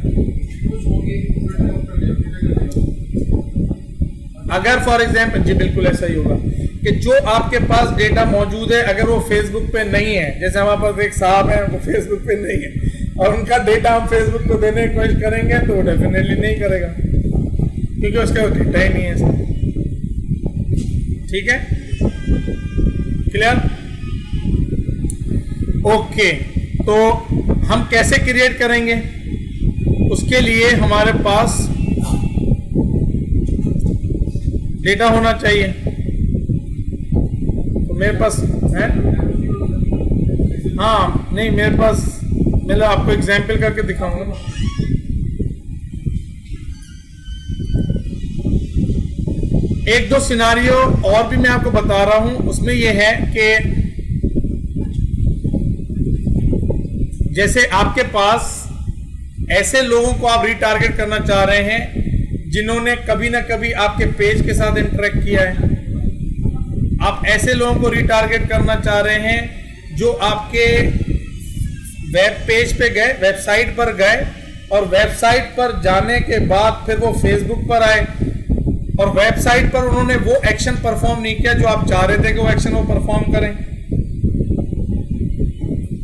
अगर फॉर एग्जाम्पल, जी बिल्कुल ऐसा ही होगा कि जो आपके पास डेटा मौजूद है अगर वो फेसबुक पे नहीं है, जैसे हमारे पास एक साहब है वो फेसबुक पे नहीं है और उनका डेटा हम फेसबुक को देने की कोशिश करेंगे तो वो डेफिनेटली नहीं करेगा, क्योंकि उसका डेटा ही नहीं है। ठीक है, क्लियर? ओके, तो हम कैसे क्रिएट करेंगे? उसके लिए हमारे पास डेटा होना चाहिए। तो मेरे पास है, हाँ नहीं मेरे पास, मैं आपको एग्जाम्पल करके दिखाऊंगा। एक दो सिनारियो और भी मैं आपको बता रहा हूं, उसमें यह है कि जैसे आपके पास ऐसे लोगों को आप रिटारगेट करना चाह रहे हैं जिन्होंने कभी ना कभी आपके पेज के साथ इंटरेक्ट किया है। आप ऐसे लोगों को रिटारगेट करना चाह रहे हैं जो आपके वेब पेज पे गए, वेबसाइट पर गए और वेबसाइट पर जाने के बाद फिर वो फेसबुक पर आए और वेबसाइट पर उन्होंने वो एक्शन परफॉर्म नहीं किया जो आप चाह रहे थे कि वो एक्शन वो परफॉर्म करें।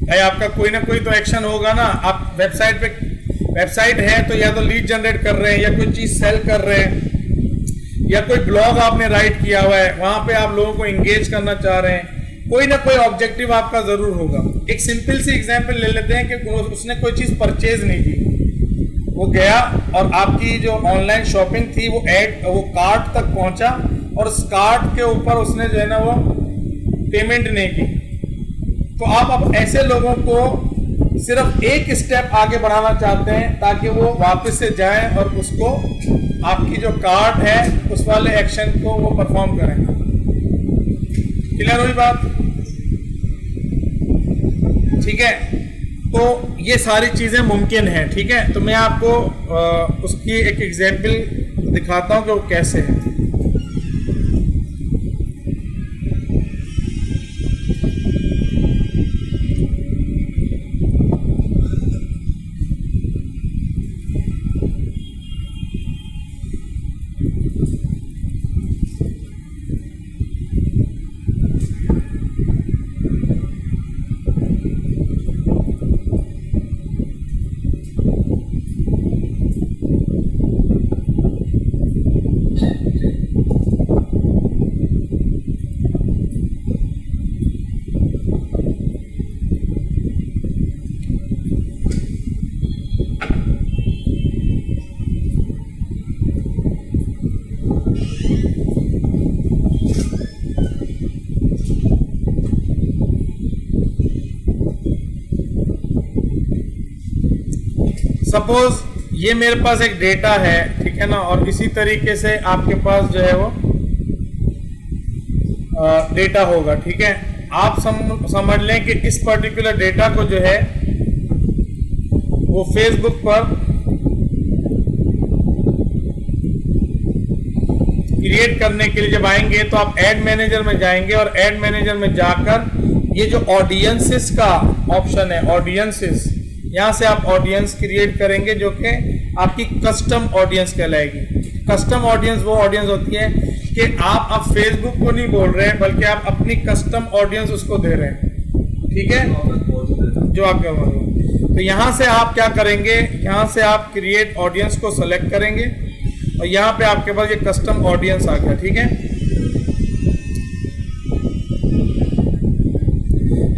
भाई आपका कोई ना कोई तो एक्शन होगा ना। आप वेबसाइट है तो या तो लीड जनरेट कर रहे हैं या कोई चीज सेल कर रहे हैं या कोई ब्लॉग आपने राइट किया हुआ है, वहां पे आप लोगों को एंगेज करना चाह रहे हैं, कोई ना कोई ऑब्जेक्टिव आपका जरूर होगा। एक सिंपल सी एग्जांपल ले लेते हैं कि उसने कोई चीज परचेज नहीं की, वो गया और आपकी जो ऑनलाइन शॉपिंग थी वो कार्ट तक पहुंचा और उस कार्ट के ऊपर उसने जो है ना वो पेमेंट नहीं की। तो आप अब ऐसे लोगों को सिर्फ एक स्टेप आगे बढ़ाना चाहते हैं ताकि वो वापस से जाएं और उसको आपकी जो कार्ट है उस वाले एक्शन को वो परफॉर्म करें। क्लियर हुई बात? ठीक है, तो ये सारी चीजें मुमकिन हैं। ठीक है, तो मैं आपको उसकी एक एग्जांपल दिखाता हूं कि वो कैसे है। सपोज ये मेरे पास एक डेटा है, ठीक है ना, और इसी तरीके से आपके पास जो है वो डेटा होगा। ठीक है, आप समझ लें कि इस पर्टिकुलर डेटा को जो है वो फेसबुक पर क्रिएट करने के लिए जब आएंगे तो आप एड मैनेजर में जाएंगे और एड मैनेजर में जाकर ये जो ऑडियंसेस का ऑप्शन है, ऑडियंसेस, यहां से आप ऑडियंस क्रिएट करेंगे जो कि आपकी कस्टम ऑडियंस कहलाएगी। कस्टम ऑडियंस वो ऑडियंस होती है कि आप अब फेसबुक को नहीं बोल रहे हैं बल्कि आप अपनी कस्टम ऑडियंस उसको दे रहे हैं। ठीक है, जो आप कर रहे हैं। तो यहां से आप क्या करेंगे, यहां से आप क्रिएट ऑडियंस को सेलेक्ट करेंगे और यहां पे आपके पास ये कस्टम ऑडियंस आ गया। ठीक है,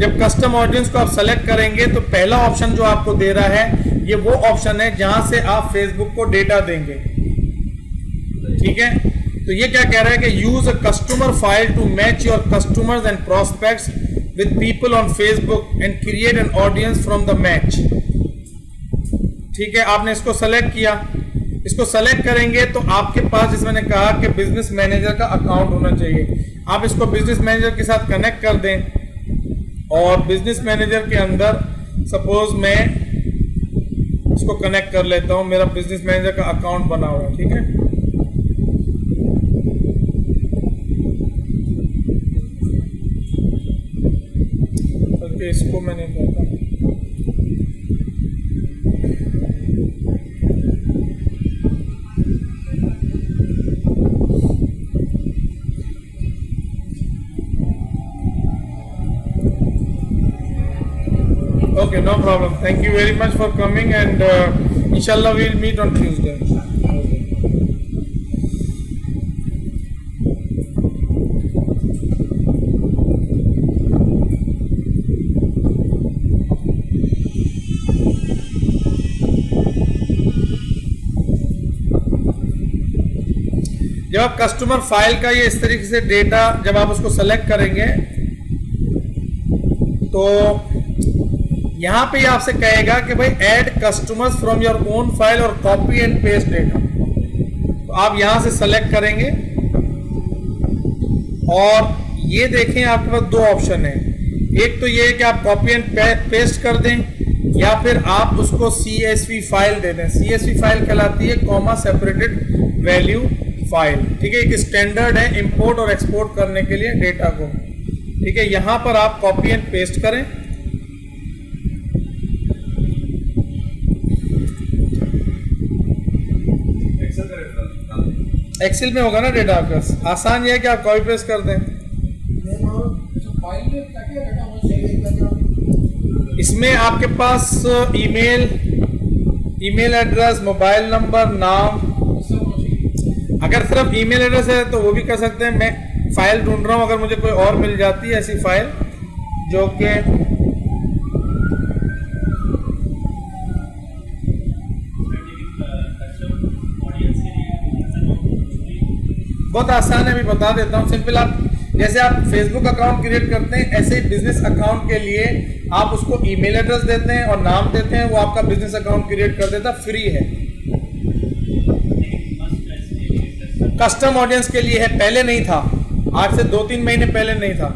जब कस्टम ऑडियंस को आप सेलेक्ट करेंगे तो पहला ऑप्शन जो आपको दे रहा है ये वो ऑप्शन है जहां से आप फेसबुक को डेटा देंगे। ठीक है, तो ये क्या कह रहा है कि use a customer file to match your customers and prospects with people on Facebook and create an audience from the match. ठीक है, आपने इसको सेलेक्ट किया, इसको सेलेक्ट करेंगे तो आपके पास, जिसमें मैंने कहा कि बिजनेस मैनेजर का अकाउंट होना चाहिए, आप इसको बिजनेस मैनेजर के साथ कनेक्ट कर दें और बिजनेस मैनेजर के अंदर सपोज मैं इसको कनेक्ट कर लेता हूं, मेरा बिजनेस मैनेजर का अकाउंट बना हुआ है। ठीक है, बल्कि इसको मैं नहीं कहता, okay, no problem. Thank you very much for coming and inshallah we'll meet on Tuesday. जब आप कस्टमर फाइल का ये इस तरीके से डेटा जब आप उसको सेलेक्ट करेंगे तो यहां पे आपसे कहेगा कि भाई add customers from your own file और कॉपी एंड पेस्ट डेटा। तो आप यहां से सेलेक्ट करेंगे और ये देखें आपके पास दो ऑप्शन है, एक तो ये है कि आप कॉपी एंड पेस्ट कर दें या फिर आप उसको CSV फाइल दे दें। CSV फाइल कहलाती है कॉमा सेपरेटेड वैल्यू फाइल। ठीक है, एक स्टैंडर्ड है इंपोर्ट और एक्सपोर्ट करने के लिए डेटा को। ठीक है, यहां पर आप कॉपी एंड पेस्ट करें एक्सेल में होगा ना डेटा आपका, आसान ये है कि आप कॉपी पेस्ट कर दें। इसमें आपके पास ईमेल एड्रेस, मोबाइल नंबर, नाम, अगर सिर्फ ईमेल एड्रेस है तो वो भी कर सकते हैं। मैं फाइल ढूंढ रहा हूँ, अगर मुझे कोई और मिल जाती है ऐसी फाइल जो कि बहुत आसान है, मैं बता देता हूँ। सिंपल, आप जैसे आप फेसबुक अकाउंट क्रिएट करते हैं, ऐसे ही बिजनेस अकाउंट के लिए आप उसको ईमेल एड्रेस देते हैं और नाम देते हैं, वो आपका बिजनेस अकाउंट क्रिएट कर देता, फ्री है। कस्टम ऑडियंस के लिए है, पहले नहीं था, आज से 2-3 महीने पहले नहीं था।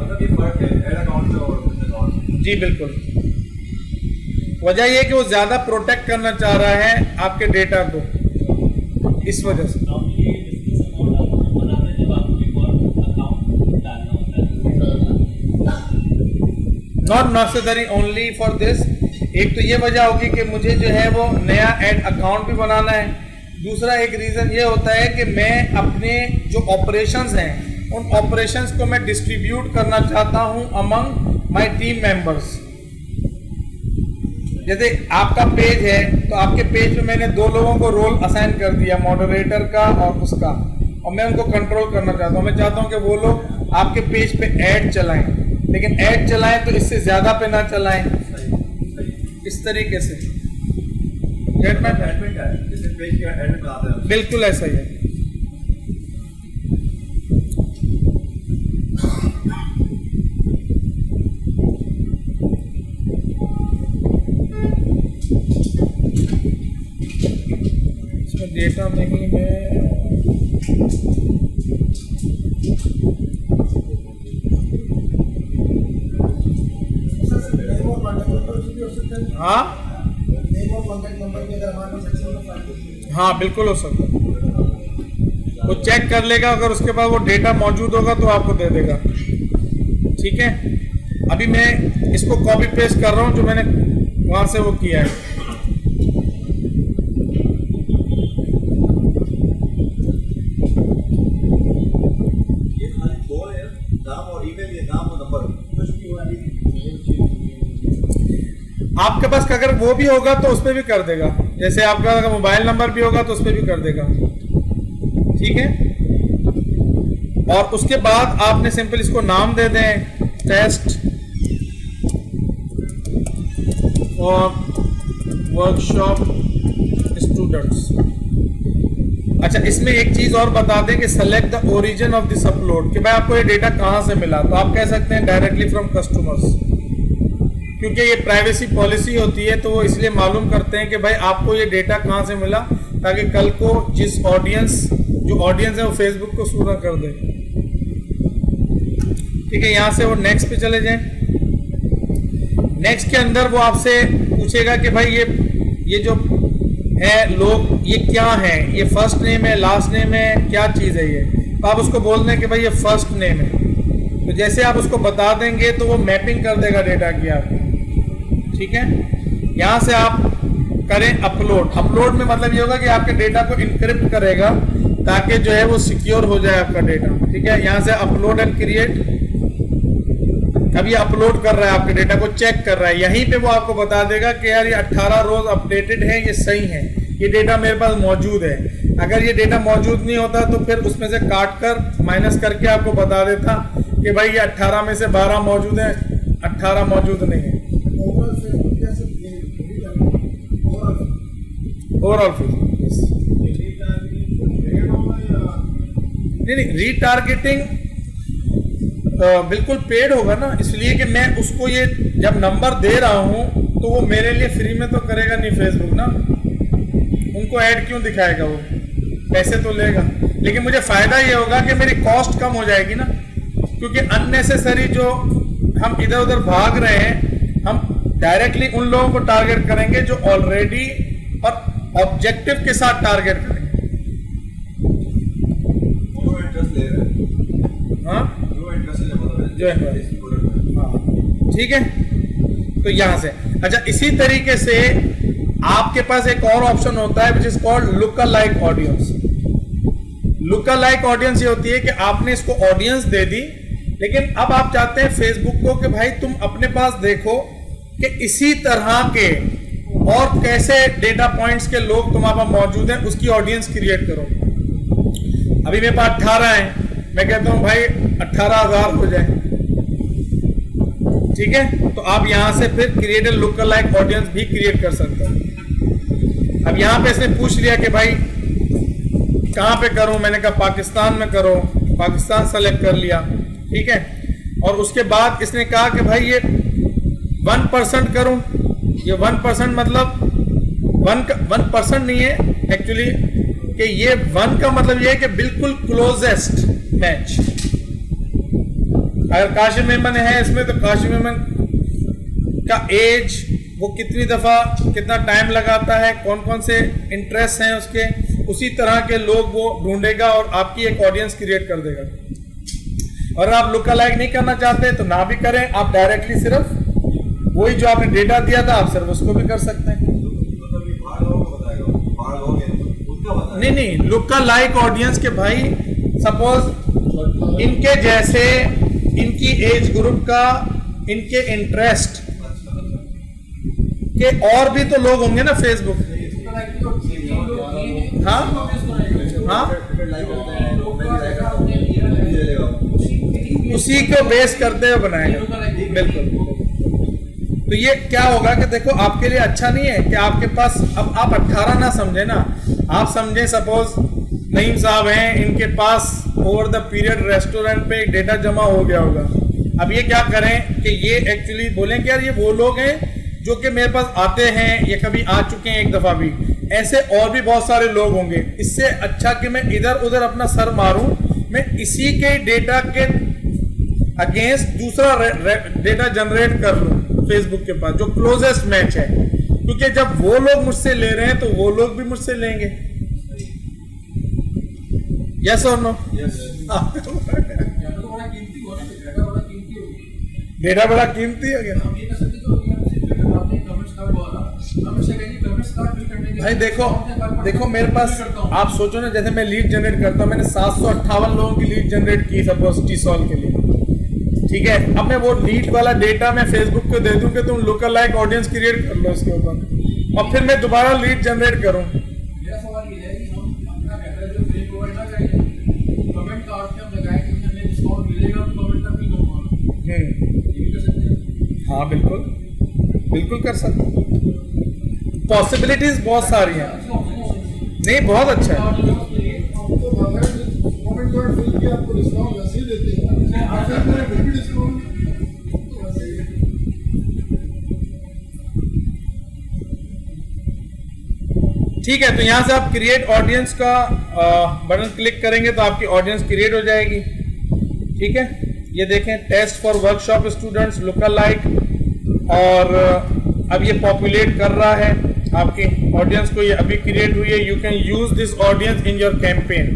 जी बिल्कुल, वजह यह कि वो ज्यादा प्रोटेक्ट करना चाह रहा है आपके डेटा को, इस वजह से। Not necessary only for this. एक तो ये वजह होगी कि मुझे जो है वो नया ऐड अकाउंट भी बनाना है। दूसरा एक रीज़न ये होता है कि मैं अपने जो ऑपरेशंस हैं उन ऑपरेशंस को मैं डिस्ट्रीब्यूट करना चाहता हूं अमंग माय टीम मेंबर्स। जैसे आपका पेज है तो आपके पेज पे मैंने 2 लोगों को रोल असाइन कर दिया, मॉडरेटर का और उसका, और मैं उनको कंट्रोल करना चाहता हूं। मैं चाहता हूं कि वो लोग आपके पेज पे ऐड चलाएं, लेकिन ऐड चलाएं तो इससे ज्यादा पे ना चलाएं, इस तरीके से। बिल्कुल ऐसा ही है। इसमें डेटा नहीं है, हाँ हाँ बिल्कुल हो सकता है। वो चेक कर लेगा, अगर उसके पास वो डेटा मौजूद होगा तो आपको दे देगा। ठीक है, अभी मैं इसको कॉपी पेस्ट कर रहा हूँ जो मैंने वहां से वो किया है। आपके पास अगर वो भी होगा तो उस पर भी कर देगा, जैसे आपका अगर मोबाइल नंबर भी होगा तो उस पर भी कर देगा। ठीक है, और उसके बाद आपने सिंपल इसको नाम दे दें, टेस्ट और वर्कशॉप स्टूडेंट्स। अच्छा, इसमें एक चीज और बता दें कि select the origin of this upload, कि भाई आपको ये डेटा कहां से मिला, तो आप कह सकते हैं डायरेक्टली फ्रॉम कस्टमर्स, क्योंकि ये प्राइवेसी पॉलिसी होती है तो वो इसलिए मालूम करते हैं कि भाई आपको ये डेटा कहाँ से मिला, ताकि कल को जो ऑडियंस है वो फेसबुक को सू ना कर दे। ठीक है, यहाँ से वो नेक्स्ट पे चले जाएं। नेक्स्ट के अंदर वो आपसे पूछेगा कि भाई ये जो है लोग ये क्या है, ये फर्स्ट नेम है, लास्ट नेम है, क्या चीज़ है ये, तो आप उसको बोल दें कि भाई ये फर्स्ट नेम है। तो जैसे आप उसको बता देंगे तो वो मैपिंग कर देगा डेटा की आपकी। ठीक है, यहाँ से आप करें अपलोड। अपलोड में मतलब ये होगा कि आपके डेटा को इनक्रिप्ट करेगा ताकि जो है वो सिक्योर हो जाए आपका डेटा। ठीक है, यहाँ से अपलोड एंड क्रिएट। अब ये अपलोड कर रहा है, आपके डेटा को चेक कर रहा है। यहीं पे वो आपको बता देगा कि यार ये 18 रोज अपडेटेड है, ये सही है, ये डेटा मेरे पास मौजूद है। अगर ये डेटा मौजूद नहीं होता तो फिर उसमें से काट कर माइनस करके आपको बता देता कि भाई ये 18 में से 12 मौजूद है, 18 मौजूद नहीं है। ओवरऑल नहीं, रीटारगेटिंग बिल्कुल पेड होगा ना, इसलिए कि मैं उसको ये जब नंबर दे रहा हूं तो वो मेरे लिए फ्री में तो करेगा नहीं फेसबुक ना, उनको ऐड क्यों दिखाएगा, वो पैसे तो लेगा। लेकिन मुझे फायदा ये होगा कि मेरी कॉस्ट कम हो जाएगी ना, क्योंकि अननेसेसरी जो हम इधर उधर भाग रहे हैं, हम डायरेक्टली उन लोगों को टारगेट करेंगे जो ऑलरेडी और ऑब्जेक्टिव के साथ टारगेट करेंगे। हाँ, जो ठीक है, तो यहां से अच्छा, इसी तरीके से आपके पास एक और ऑप्शन होता है which is called look alike audience. Lookalike audience ये होती है कि आपने इसको ऑडियंस दे दी, लेकिन अब आप चाहते हैं फेसबुक को कि भाई तुम अपने पास देखो कि इसी तरह के और कैसे डेटा पॉइंट्स के लोग तुम्हारे पास मौजूद हैं, उसकी ऑडियंस क्रिएट करो। अभी मेरे पास 18 हैं, मैं कहता हूं भाई 18,000 हो जाए, ठीक है, तो आप यहां से फिर create a look like audience भी क्रिएट कर सकते हैं। अब यहां पे इसने पूछ लिया कि भाई कहां पे करूं, मैंने कहा पाकिस्तान में करो, पाकिस्तान सेलेक्ट कर लिया, ठीक है। और उसके बाद इसने कहा कि भाई ये 1% करूं, ये 1% मतलब 1% नहीं है एक्चुअली, कि ये 1 का मतलब ये है कि बिल्कुल क्लोजेस्ट मैच। अगर काशिम मेमन है इसमें, तो काशिम मेमन का एज, वो कितनी दफा कितना टाइम लगाता है, कौन कौन से इंटरेस्ट हैं उसके, उसी तरह के लोग वो ढूंढेगा और आपकी एक ऑडियंस क्रिएट कर देगा। और आप लुक अलाइक नहीं करना चाहते तो ना भी करें, आप डायरेक्टली सिर्फ वही जो आपने डेटा दिया था आप सिर्फ उसको भी कर सकते हैं। नहीं, लुक लाइक ऑडियंस के भाई सपोज इनके जैसे, इनकी एज ग्रुप का, इनके इंटरेस्ट के और भी तो लोग होंगे ना फेसबुक। हाँ हाँ, उसी को बेस करते हुए बनाएगा, बिल्कुल। तो ये क्या होगा कि देखो आपके लिए अच्छा नहीं है कि आपके पास, अब आप 18 ना समझे ना, आप समझे सपोज नईम साहब हैं, इनके पास ओवर द पीरियड रेस्टोरेंट पे एक डेटा जमा हो गया होगा। अब ये क्या करें कि ये एक्चुअली बोलें कि यार ये वो लोग हैं जो कि मेरे पास आते हैं, ये कभी आ चुके हैं एक दफा भी, ऐसे और भी बहुत सारे लोग होंगे। इससे अच्छा कि मैं इधर उधर अपना सर मारूं, मैं इसी के डेटा के अगेंस्ट दूसरा डेटा जनरेट कर लूं फेसबुक के पास जो क्लोजेस्ट मैच है, क्योंकि जब वो लोग मुझसे ले रहे हैं तो वो लोग भी मुझसे लेंगे। यस और नो? डेटा बड़ा कीमती हो गया भाई। देखो मेरे पास, आप सोचो ना, जैसे मैं लीड जनरेट करता हूं, मैंने 758 लोगों की लीड जनरेट की सपोज टी-सॉल के लिए, ठीक है। अब मैं वो लीड वाला डेटा मैं फेसबुक को दे दूं कि तुम लुक लाइक ऑडियंस क्रिएट कर लो इसके ऊपर, और फिर मैं दोबारा लीड जनरेट करूं। मेरा सवाल ये है कि हम अपना डेटा जो फ्री प्रोवाइड ना करें, कमेंट का अर्थ हम लगाएं कि हमें डिस्काउंट मिलेगा तो कमेंट तक भी करूंगा, ये भी कर सकते हैं। हाँ बिल्कुल, बिल्कुल कर सकते हैं, पॉसिबिलिटीज बहुत सारी हैं। नहीं, बहुत अच्छा है। ठीक है, तो यहां से आप क्रिएट ऑडियंस का बटन क्लिक करेंगे तो आपकी ऑडियंस क्रिएट हो जाएगी, ठीक है। ये देखें, test for workshop students look like, और अब ये पॉपुलेट कर रहा है आपकी ऑडियंस को, ये अभी क्रिएट हुई है। You can use this audience in your campaign.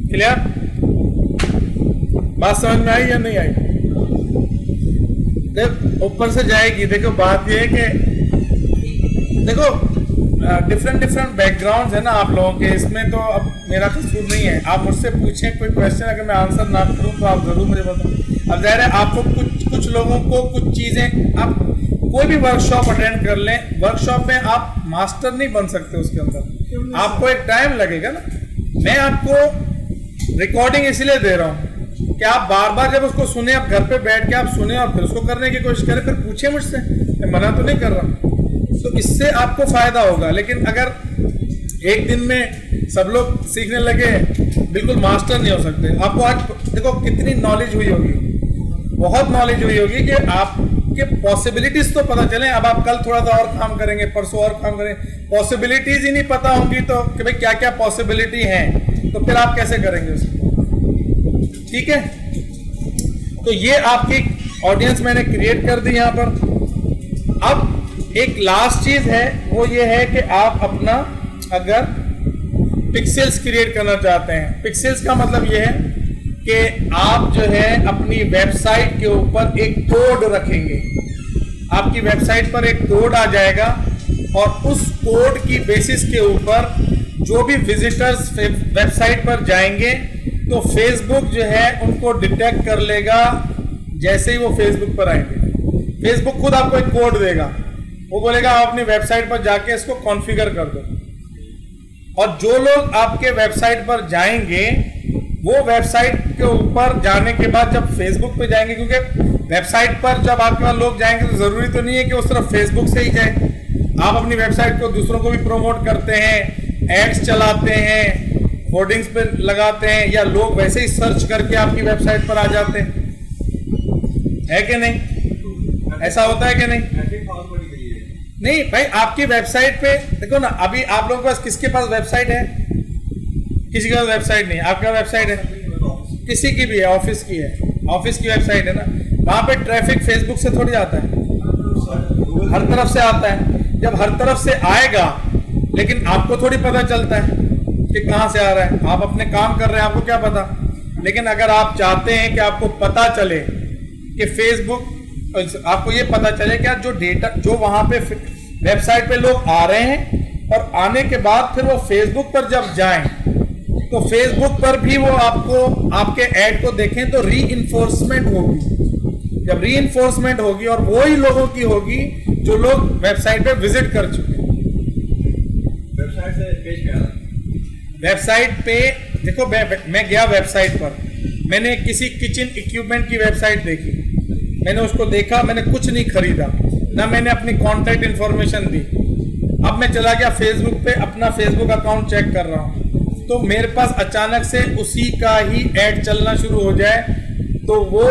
Clear? बात समझ में आई या नहीं आई? ऊपर से जाएगी। देखो बात ये है कि देखो डिफरेंट बैकग्राउंड्स है ना आप लोगों के, इसमें तो अब मेरा कसूर नहीं है। आप मुझसे पूछें कोई क्वेश्चन, अगर मैं आंसर ना करूं तो आप जरूर मुझे बताओ। अब जाहिर है आपको कुछ लोगों को कुछ चीजें, आप कोई भी वर्कशॉप अटेंड कर लें, वर्कशॉप में आप मास्टर नहीं बन सकते उसके अंदर, आपको एक टाइम लगेगा ना। मैं आपको रिकॉर्डिंग इसलिए दे रहा हूँ कि आप बार बार जब उसको सुने, आप घर पे बैठ के आप सुने और फिर उसको करने की कोशिश करें, फिर पूछे मुझसे, मैं मना तो नहीं कर रहा, तो इससे आपको फायदा होगा। लेकिन अगर एक दिन में सब लोग सीखने लगे, बिल्कुल मास्टर नहीं हो सकते। आपको आज देखो कितनी नॉलेज हुई होगी, बहुत नॉलेज हुई होगी कि आपके पॉसिबिलिटीज तो पता चले। अब आप कल थोड़ा सा और काम करेंगे, परसों और काम करेंगे, पॉसिबिलिटीज ही नहीं पता होंगी तो कि भाई क्या क्या पॉसिबिलिटी है, तो फिर आप कैसे करेंगे उसको, ठीक है। तो ये आपकी ऑडियंस मैंने क्रिएट कर दी यहां पर। अब एक लास्ट चीज है, वो ये है कि आप अपना अगर पिक्सेल्स क्रिएट करना चाहते हैं, पिक्सेल्स का मतलब ये है कि आप जो है अपनी वेबसाइट के ऊपर एक कोड रखेंगे। आपकी वेबसाइट पर एक कोड आ जाएगा और उस कोड की बेसिस के ऊपर जो भी विजिटर्स वेबसाइट पर जाएंगे तो फेसबुक जो है उनको डिटेक्ट कर लेगा जैसे ही वो फेसबुक पर आएंगे। फेसबुक खुद आपको एक कोड देगा, वो बोलेगा आप अपनी वेबसाइट पर जाके इसको कॉन्फ़िगर कर दो। और जो लोग आपके वेबसाइट पर जाएंगे वो वेबसाइट के ऊपर जाने के बाद जब फेसबुक पे जाएंगे, क्योंकि वेबसाइट पर जब आपके पास लोग जाएंगे तो जरूरी तो नहीं है कि वो सिर्फ फेसबुक से ही जाए, आप अपनी वेबसाइट को दूसरों को भी प्रमोट करते हैं, एड्स चलाते हैं, होर्डिंग्स पे लगाते हैं, या लोग वैसे ही सर्च करके आपकी वेबसाइट पर आ जाते हैं, है कि नहीं? ऐसा होता है कि नहीं? नहीं भाई, आपकी वेबसाइट पे देखो ना, अभी आप लोगों के पास किसके पास वेबसाइट है? किसी के पास वेबसाइट नहीं, आपका वेबसाइट है, किसी की भी है, ऑफिस की है, ऑफिस की वेबसाइट है ना, वहां पे ट्रैफिक फेसबुक से थोड़ी आता है, हर तरफ से आता है। जब हर तरफ से आएगा लेकिन आपको थोड़ी पता चलता है कि कहां से आ रहा है, आप अपने काम कर रहे हैं, आपको क्या पता। लेकिन अगर आप चाहते हैं कि आपको पता चले कि फेसबुक, आपको ये पता चले क्या जो डेटा जो वहां पे वेबसाइट पे लोग आ रहे हैं और आने के बाद फिर वो फेसबुक पर जब जाएं तो फेसबुक पर भी वो आपको आपके ऐड को देखें तो रीइंफोर्समेंट होगी। जब रीइंफोर्समेंट होगी और वो ही लोगों की होगी जो लोग वेबसाइट पे विजिट कर चुके हैं। वेबसाइट पे देखो, मैं गया वेबसाइट पर, मैंने किसी किचन इक्विपमेंट की वेबसाइट देखी, मैंने उसको देखा, मैंने कुछ नहीं खरीदा, ना मैंने अपनी कॉन्टैक्ट इंफॉर्मेशन दी। अब मैं चला गया फेसबुक पे, अपना फेसबुक अकाउंट चेक कर रहा हूँ तो मेरे पास अचानक से उसी का ही ऐड चलना शुरू हो जाए तो वो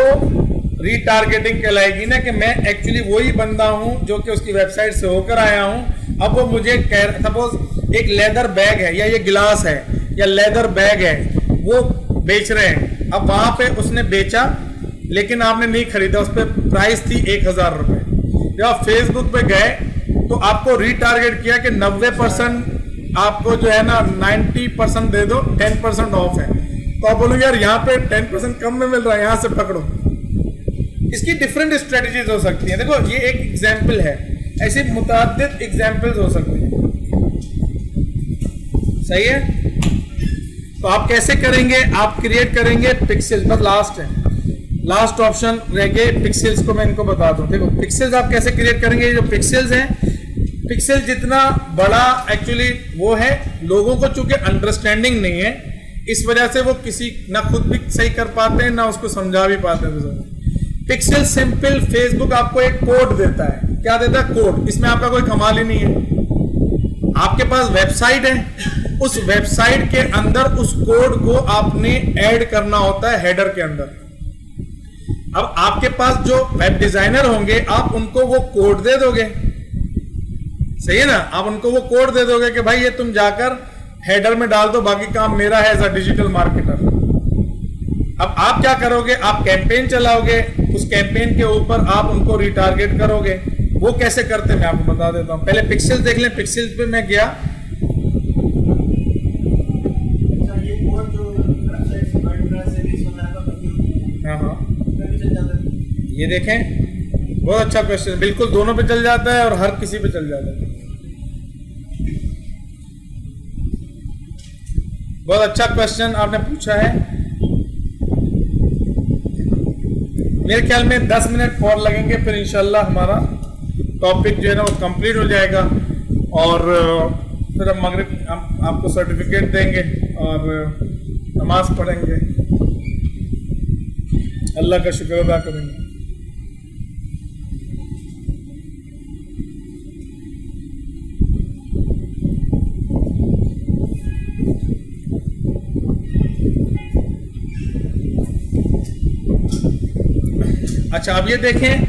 रीटारगेटिंग कहलाएगी ना, कि मैं एक्चुअली वही बंदा हूं जो कि उसकी वेबसाइट से होकर आया हूं। अब वो मुझे सपोज एक लेदर बैग है या ये गिलास है या लेदर बैग है, वो बेच रहे हैं। अब वहां पे उसने बेचा लेकिन आपने नहीं खरीदा, उस पर प्राइस थी 1000 रुपए। जब आप फेसबुक पे गए तो आपको रीटारगेट किया कि 90% आपको जो है ना 90% दे दो, 10% ऑफ है। तो आप बोलोगे यार यहाँ पे 10% कम में मिल रहा है, यहां से पकड़ो। इसकी डिफरेंट स्ट्रेटजीज हो सकती हैं। देखो ये एक एग्जाम्पल है, ऐसी मुतअद्दिद एग्जाम्पल्स हो सकती हैं, सही है। तो आप कैसे करेंगे? आप क्रिएट करेंगे पिक्सेल्स, बस लास्ट है, लास्ट ऑप्शन रह गए पिक्सेल्स को मैं इनको बता दूं। देखो पिक्सेल्स आप कैसे क्रिएट करेंगे। जो पिक्सेल्स हैं, पिक्सेल जितना बड़ा एक्चुअली वो है, लोगों को चूंकि अंडरस्टैंडिंग नहीं है इस वजह से वो किसी ना खुद भी सही कर पाते हैं ना उसको समझा भी पाते हैं। पिक्सेल सिंपल, फेसबुक आपको एक कोड देता है। क्या देता है? कोड। इसमें आपका कोई कमाल ही नहीं है। आपके पास वेबसाइट है, उस वेबसाइट के अंदर उस कोड को आपने ऐड करना होता है हेडर के अंदर। अब आपके पास जो वेब डिजाइनर होंगे आप उनको वो कोड दे दोगे, सही है ना। आप उनको वो कोड दे दोगे कि भाई ये तुम जाकर हेडर में डाल दो, बाकी काम मेरा है एज अ डिजिटल मार्केटर। अब आप क्या करोगे? आप कैंपेन चलाओगे, उस कैंपेन के ऊपर आप उनको रिटारगेट करोगे। वो कैसे करते हैं मैं आपको बता देता हूं। पहले पिक्सेल्स देख लें। पिक्सेल्स पे मैं गया, हाँ ये देखें, बहुत अच्छा क्वेश्चन। बिल्कुल दोनों पे चल जाता है और हर किसी पे चल जाता है। बहुत अच्छा क्वेश्चन आपने पूछा है। मेरे ख्याल में 10 मिनट और लगेंगे, फिर इंशाल्लाह हमारा टॉपिक जो है ना वो कंप्लीट हो जाएगा और फिर हम मगरिब आपको सर्टिफिकेट देंगे और नमाज पढ़ेंगे, अल्लाह का शुक्र अदा करेंगे। अच्छा अब ये देखें,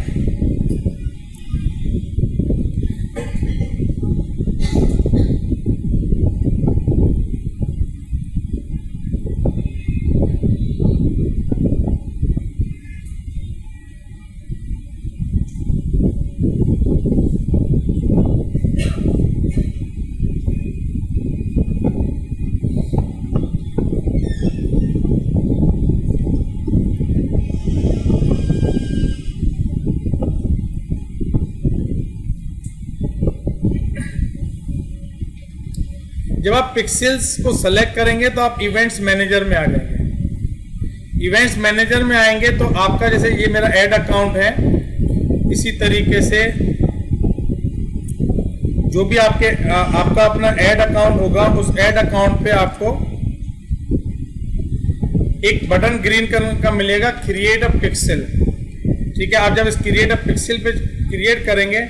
जब आप पिक्सेल्स को सेलेक्ट करेंगे तो आप इवेंट्स मैनेजर में आ जाएंगे। इवेंट्स मैनेजर में आएंगे तो आपका जैसे ये मेरा ऐड अकाउंट है, इसी तरीके से जो भी आपका अपना ऐड अकाउंट होगा, उस ऐड अकाउंट पे आपको एक बटन ग्रीन कलर का मिलेगा, क्रिएट अ पिक्सल। ठीक है, आप जब इस क्रिएट अ पिक्सल पे क्रिएट करेंगे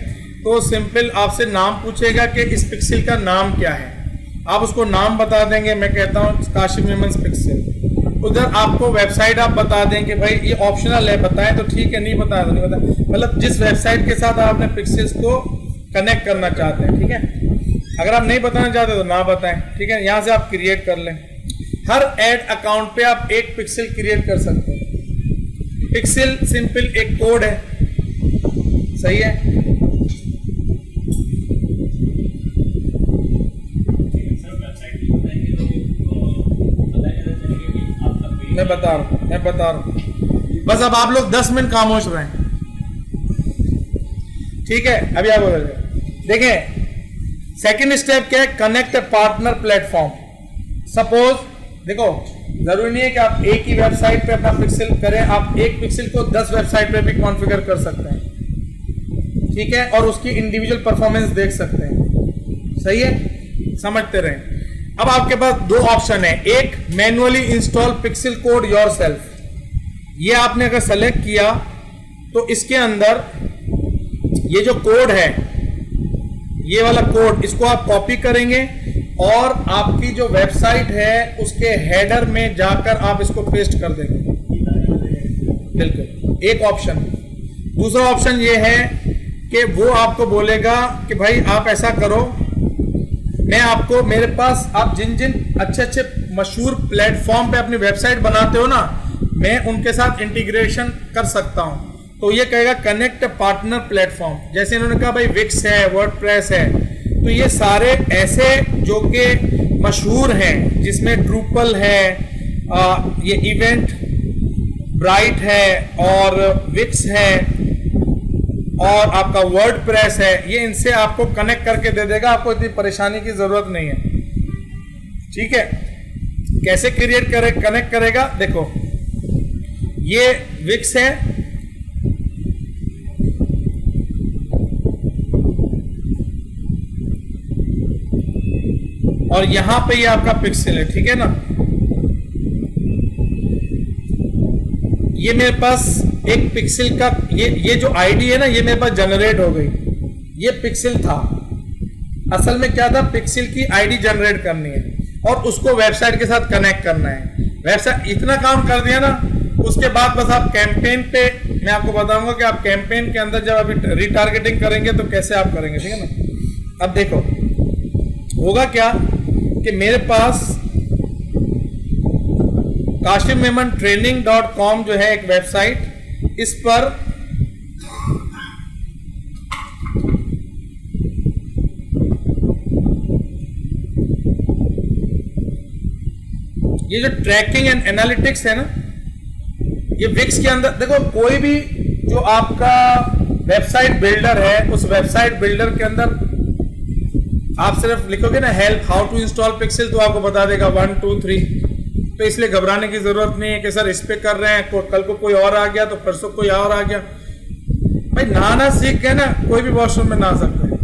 तो सिंपल आपसे नाम पूछेगा कि इस पिक्सल का नाम क्या है। आप उसको नाम बता देंगे, मैं कहता हूँ काशिफ मेमन्स पिक्सल। उधर आपको वेबसाइट आप बता दें कि भाई ये ऑप्शनल है, बताएं तो ठीक है, नहीं बताएं तो नहीं बताएं, मतलब जिस वेबसाइट के साथ आप अपने पिक्सल्स को कनेक्ट करना चाहते हैं। ठीक है, अगर आप नहीं बताना चाहते तो ना बताएं। ठीक है, यहाँ से आप क्रिएट कर लें। हर ऐड अकाउंट पे आप एक पिक्सल क्रिएट कर सकते हैं। पिक्सल सिंपल एक कोड है, सही है। मैं बता रहा हूं, बस अब आप लोग 10 मिनट खामोश रहें। ठीक है, अभी आप बोल रहे देखें, सेकंड स्टेप क्या है, कनेक्ट ए पार्टनर प्लेटफॉर्म। सपोज देखो, जरूरी नहीं है कि आप एक ही वेबसाइट पे अपना पिक्सल करें, आप एक पिक्सल को 10 वेबसाइट पे भी कॉन्फ़िगर कर सकते हैं। ठीक है, और उसकी इंडिविजुअल परफॉर्मेंस देख सकते हैं। सही है, समझते रहें। अब आपके पास दो ऑप्शन है, एक manually install pixel code yourself. ये आपने अगर सेलेक्ट किया तो इसके अंदर ये जो कोड है, ये वाला कोड, इसको आप कॉपी करेंगे और आपकी जो वेबसाइट है उसके हेडर में जाकर आप इसको पेस्ट कर देंगे। बिल्कुल, एक ऑप्शन। दूसरा ऑप्शन ये है कि वो आपको बोलेगा कि भाई आप ऐसा करो, मैं आपको, मेरे पास आप जिन जिन अच्छे अच्छे मशहूर प्लेटफॉर्म पे अपनी वेबसाइट बनाते हो ना, मैं उनके साथ इंटीग्रेशन कर सकता हूं। तो ये कहेगा कनेक्ट पार्टनर प्लेटफॉर्म। जैसे इन्होंने कहा भाई विक्स है, वर्डप्रेस है, तो ये सारे ऐसे जो कि मशहूर हैं, जिसमें ड्रूपल है, ये इवेंट ब्राइट है और विक्स है और आपका वर्डप्रेस है, ये इनसे आपको कनेक्ट करके दे देगा, आपको इतनी परेशानी की जरूरत नहीं है। ठीक है, कैसे क्रिएट करे, कनेक्ट करेगा, देखो ये विक्स है, और यहां पे ये आपका पिक्सल है। ठीक है ना, ये मेरे पास एक पिक्सल का ये जो आईडी है ना, ये मेरे पास जनरेट हो गई। ये पिक्सल था, असल में क्या था, पिक्सल की आईडी जनरेट करनी है और उसको वेबसाइट के साथ कनेक्ट करना है। वेबसाइट इतना काम कर दिया ना, उसके बाद बस आप कैंपेन पे, मैं आपको बताऊंगा कि आप कैंपेन के अंदर जब अभी रिटारगेटिंग करेंगे तो कैसे आप करेंगे। ठीक है ना, अब देखो होगा क्या कि मेरे पास काशिफ मेमन training.com जो है एक वेबसाइट, इस पर ये जो ट्रैकिंग एंड एनालिटिक्स है ना, ये विक्स के अंदर देखो, कोई भी जो आपका वेबसाइट बिल्डर है, उस वेबसाइट बिल्डर के अंदर आप सिर्फ लिखोगे ना help how to install pixel, तो आपको बता देगा 1 2 3। तो इसलिए घबराने की जरूरत नहीं है कि सर इस पे कर रहे हैं, कल को कोई और आ गया तो परसों कोई और आ गया। भाई नहाना सीख गए ना, कोई भी वॉशरूम में नहा सकते हैं।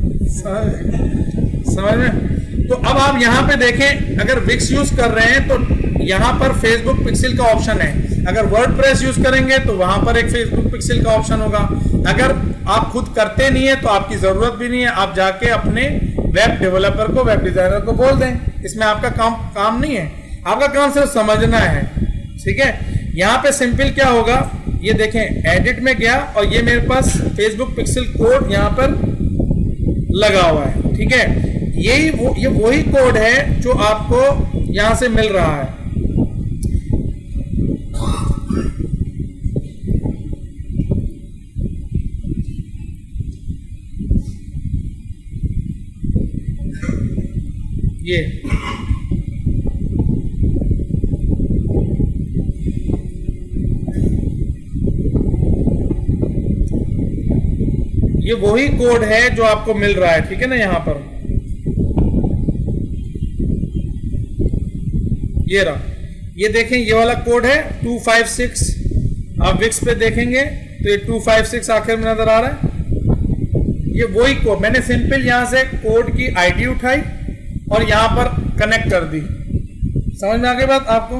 समझ में? तो अब आप यहाँ पे देखें, अगर विक्स यूज कर रहे हैं तो यहाँ पर फेसबुक पिक्सल का ऑप्शन है। अगर वर्डप्रेस यूज करेंगे तो वहां पर एक फेसबुक पिक्सल का ऑप्शन होगा। अगर आप खुद करते नहीं है तो आपकी जरूरत भी नहीं है, आप जाके अपने वेब डेवलपर को, वेब डिजाइनर को बोल दें। इसमें आपका काम नहीं है, आपका काम सिर्फ समझना है। ठीक है, यहाँ पे सिंपल क्या होगा, ये देखें एडिट में गया और ये मेरे पास फेसबुक पिक्सल कोड यहाँ पर लगा हुआ है। ठीक है, ये वही कोड है जो आपको यहां से मिल रहा है। ये वही कोड है जो आपको मिल रहा है। ठीक है ना, यहां पर ये रहा, ये देखें ये वाला कोड है 256। आप विक्स पे देखेंगे तो ये 256 आखिर में नजर आ रहा है। ये वही कोड, मैंने सिंपल यहां से कोड की आईडी उठाई और यहां पर कनेक्ट कर दी। समझ में आ गई बात आपको?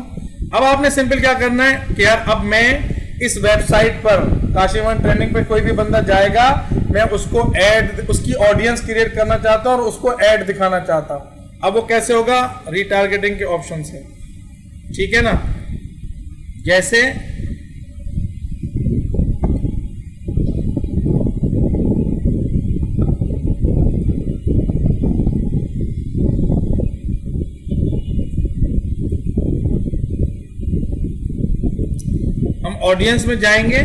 अब आपने सिंपल क्या करना है कि यार अब मैं इस वेबसाइट पर काशीवन ट्रेनिंग पे कोई भी बंदा जाएगा, मैं उसको ऐड, उसकी ऑडियंस क्रिएट करना चाहता हूं और उसको ऐड दिखाना चाहता हूं। अब वो कैसे होगा? रिटारगेटिंग के ऑप्शन से, ठीक है ना। जैसे हम ऑडियंस में जाएंगे,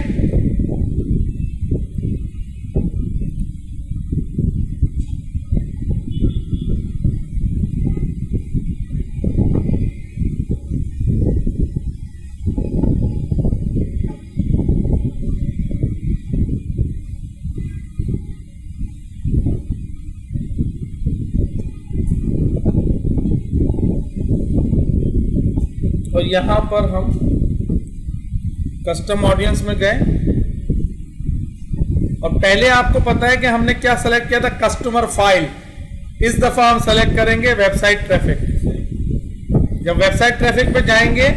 और यहां पर हम कस्टम ऑडियंस में गए और पहले आपको पता है कि हमने क्या सेलेक्ट किया था? Customer file. इस दफा हम सेलेक्ट करेंगे वेबसाइट ट्रैफिक। जब वेबसाइट ट्रैफिक पे जाएंगे,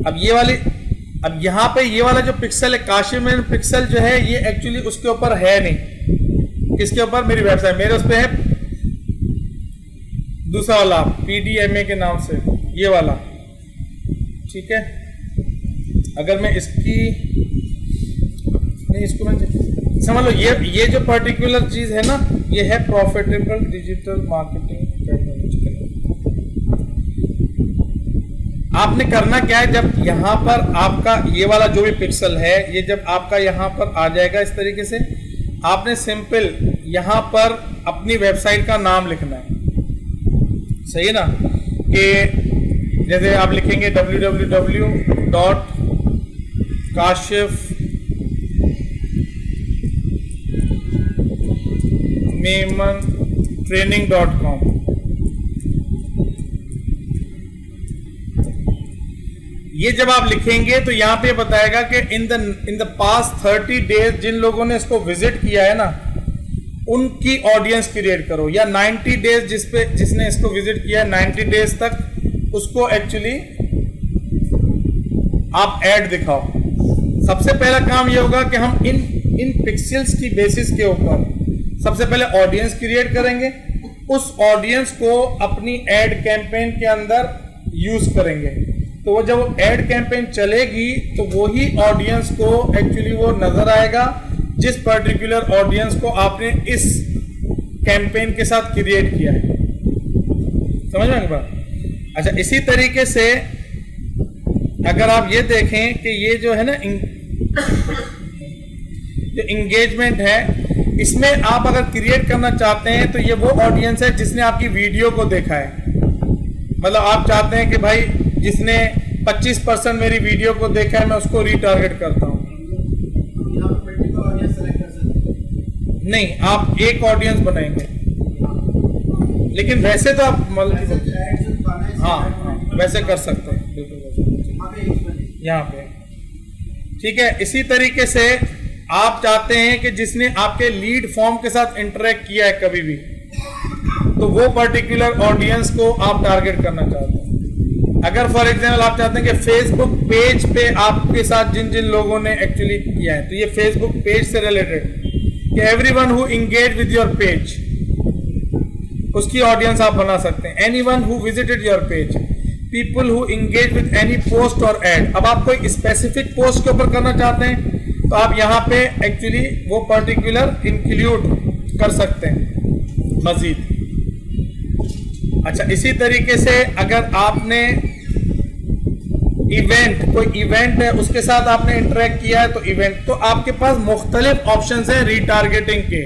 अब ये वाली, अब यहां पे ये वाला जो पिक्सल है, काशीवन पिक्सल जो है, ये एक्चुअली उसके ऊपर है नहीं। किसके ऊपर? मेरी वेबसाइट, मेरे उस पे है दूसरा वाला PDMA के नाम से, ये वाला, ठीक है। अगर मैं इसकी नहीं, इसको मैं समझ लो, ये जो पर्टिकुलर चीज है ना, ये है प्रॉफिटेबल डिजिटल मार्केटिंग टेक्नोलॉजी। आपने करना क्या है? जब यहां पर आपका ये वाला जो भी पिक्सल है, ये जब आपका यहां पर आ जाएगा इस तरीके से, आपने सिंपल यहां पर अपनी वेबसाइट का नाम लिखना है, सही है ना। कि जैसे आप लिखेंगे www.kashifmemontraining.com। ये जब आप लिखेंगे तो यहां पे बताएगा कि इन द पास्ट 30 डेज जिन लोगों ने इसको विजिट किया है ना, उनकी ऑडियंस क्रिएट करो, या 90 डेज जिसने इसको विजिट किया है 90 डेज तक, उसको एक्चुअली आप ऐड दिखाओ। सबसे पहला काम ये होगा कि हम इन पिक्सेल्स की बेसिस के ऊपर सबसे पहले ऑडियंस क्रिएट करेंगे, उस ऑडियंस को अपनी एड कैंपेन के अंदर यूज करेंगे। तो वो जब एड कैंपेन चलेगी तो वही ऑडियंस को एक्चुअली वो नजर आएगा जिस पर्टिकुलर ऑडियंस को आपने इस कैंपेन के साथ क्रिएट किया है। समझ में आ गई बात? अच्छा, इसी तरीके से अगर आप ये देखें कि ये जो है ना जो इंगेजमेंट है, इसमें आप अगर क्रिएट करना चाहते हैं तो ये वो ऑडियंस है जिसने आपकी वीडियो को देखा है। मतलब आप चाहते हैं कि भाई जिसने 25% मेरी वीडियो को देखा है, मैं उसको रीटारगेट करता हूं। नहीं, आप एक ऑडियंस बनाएंगे, लेकिन वैसे तो आप हाँ वैसे कर सकते हैं, बिल्कुल यहाँ पे, ठीक है। इसी तरीके से आप चाहते हैं कि जिसने आपके लीड फॉर्म के साथ इंटरेक्ट किया है कभी भी, तो वो पर्टिकुलर ऑडियंस को आप टारगेट करना चाहते हैं। अगर फॉर एग्जांपल आप चाहते हैं कि फेसबुक पेज पे आपके साथ जिन जिन लोगों ने एक्चुअली किया है, तो ये फेसबुक पेज से रिलेटेड कि everyone who engage with your page, उसकी ऑडियंस आप बना सकते हैं। Anyone who visited your page, people who engage with any post और एड। अब आप कोई स्पेसिफिक पोस्ट के ऊपर करना चाहते हैं तो आप यहाँ पे एक्चुअली वो पर्टिकुलर इंक्लूड कर सकते हैं मजीद। अच्छा, इसी तरीके से अगर आपने इवेंट, कोई इवेंट है उसके साथ आपने इंटरेक्ट किया है तो इवेंट, तो आपके पास मुख्तलिफ ऑप्शंस हैं रीटारगेटिंग के।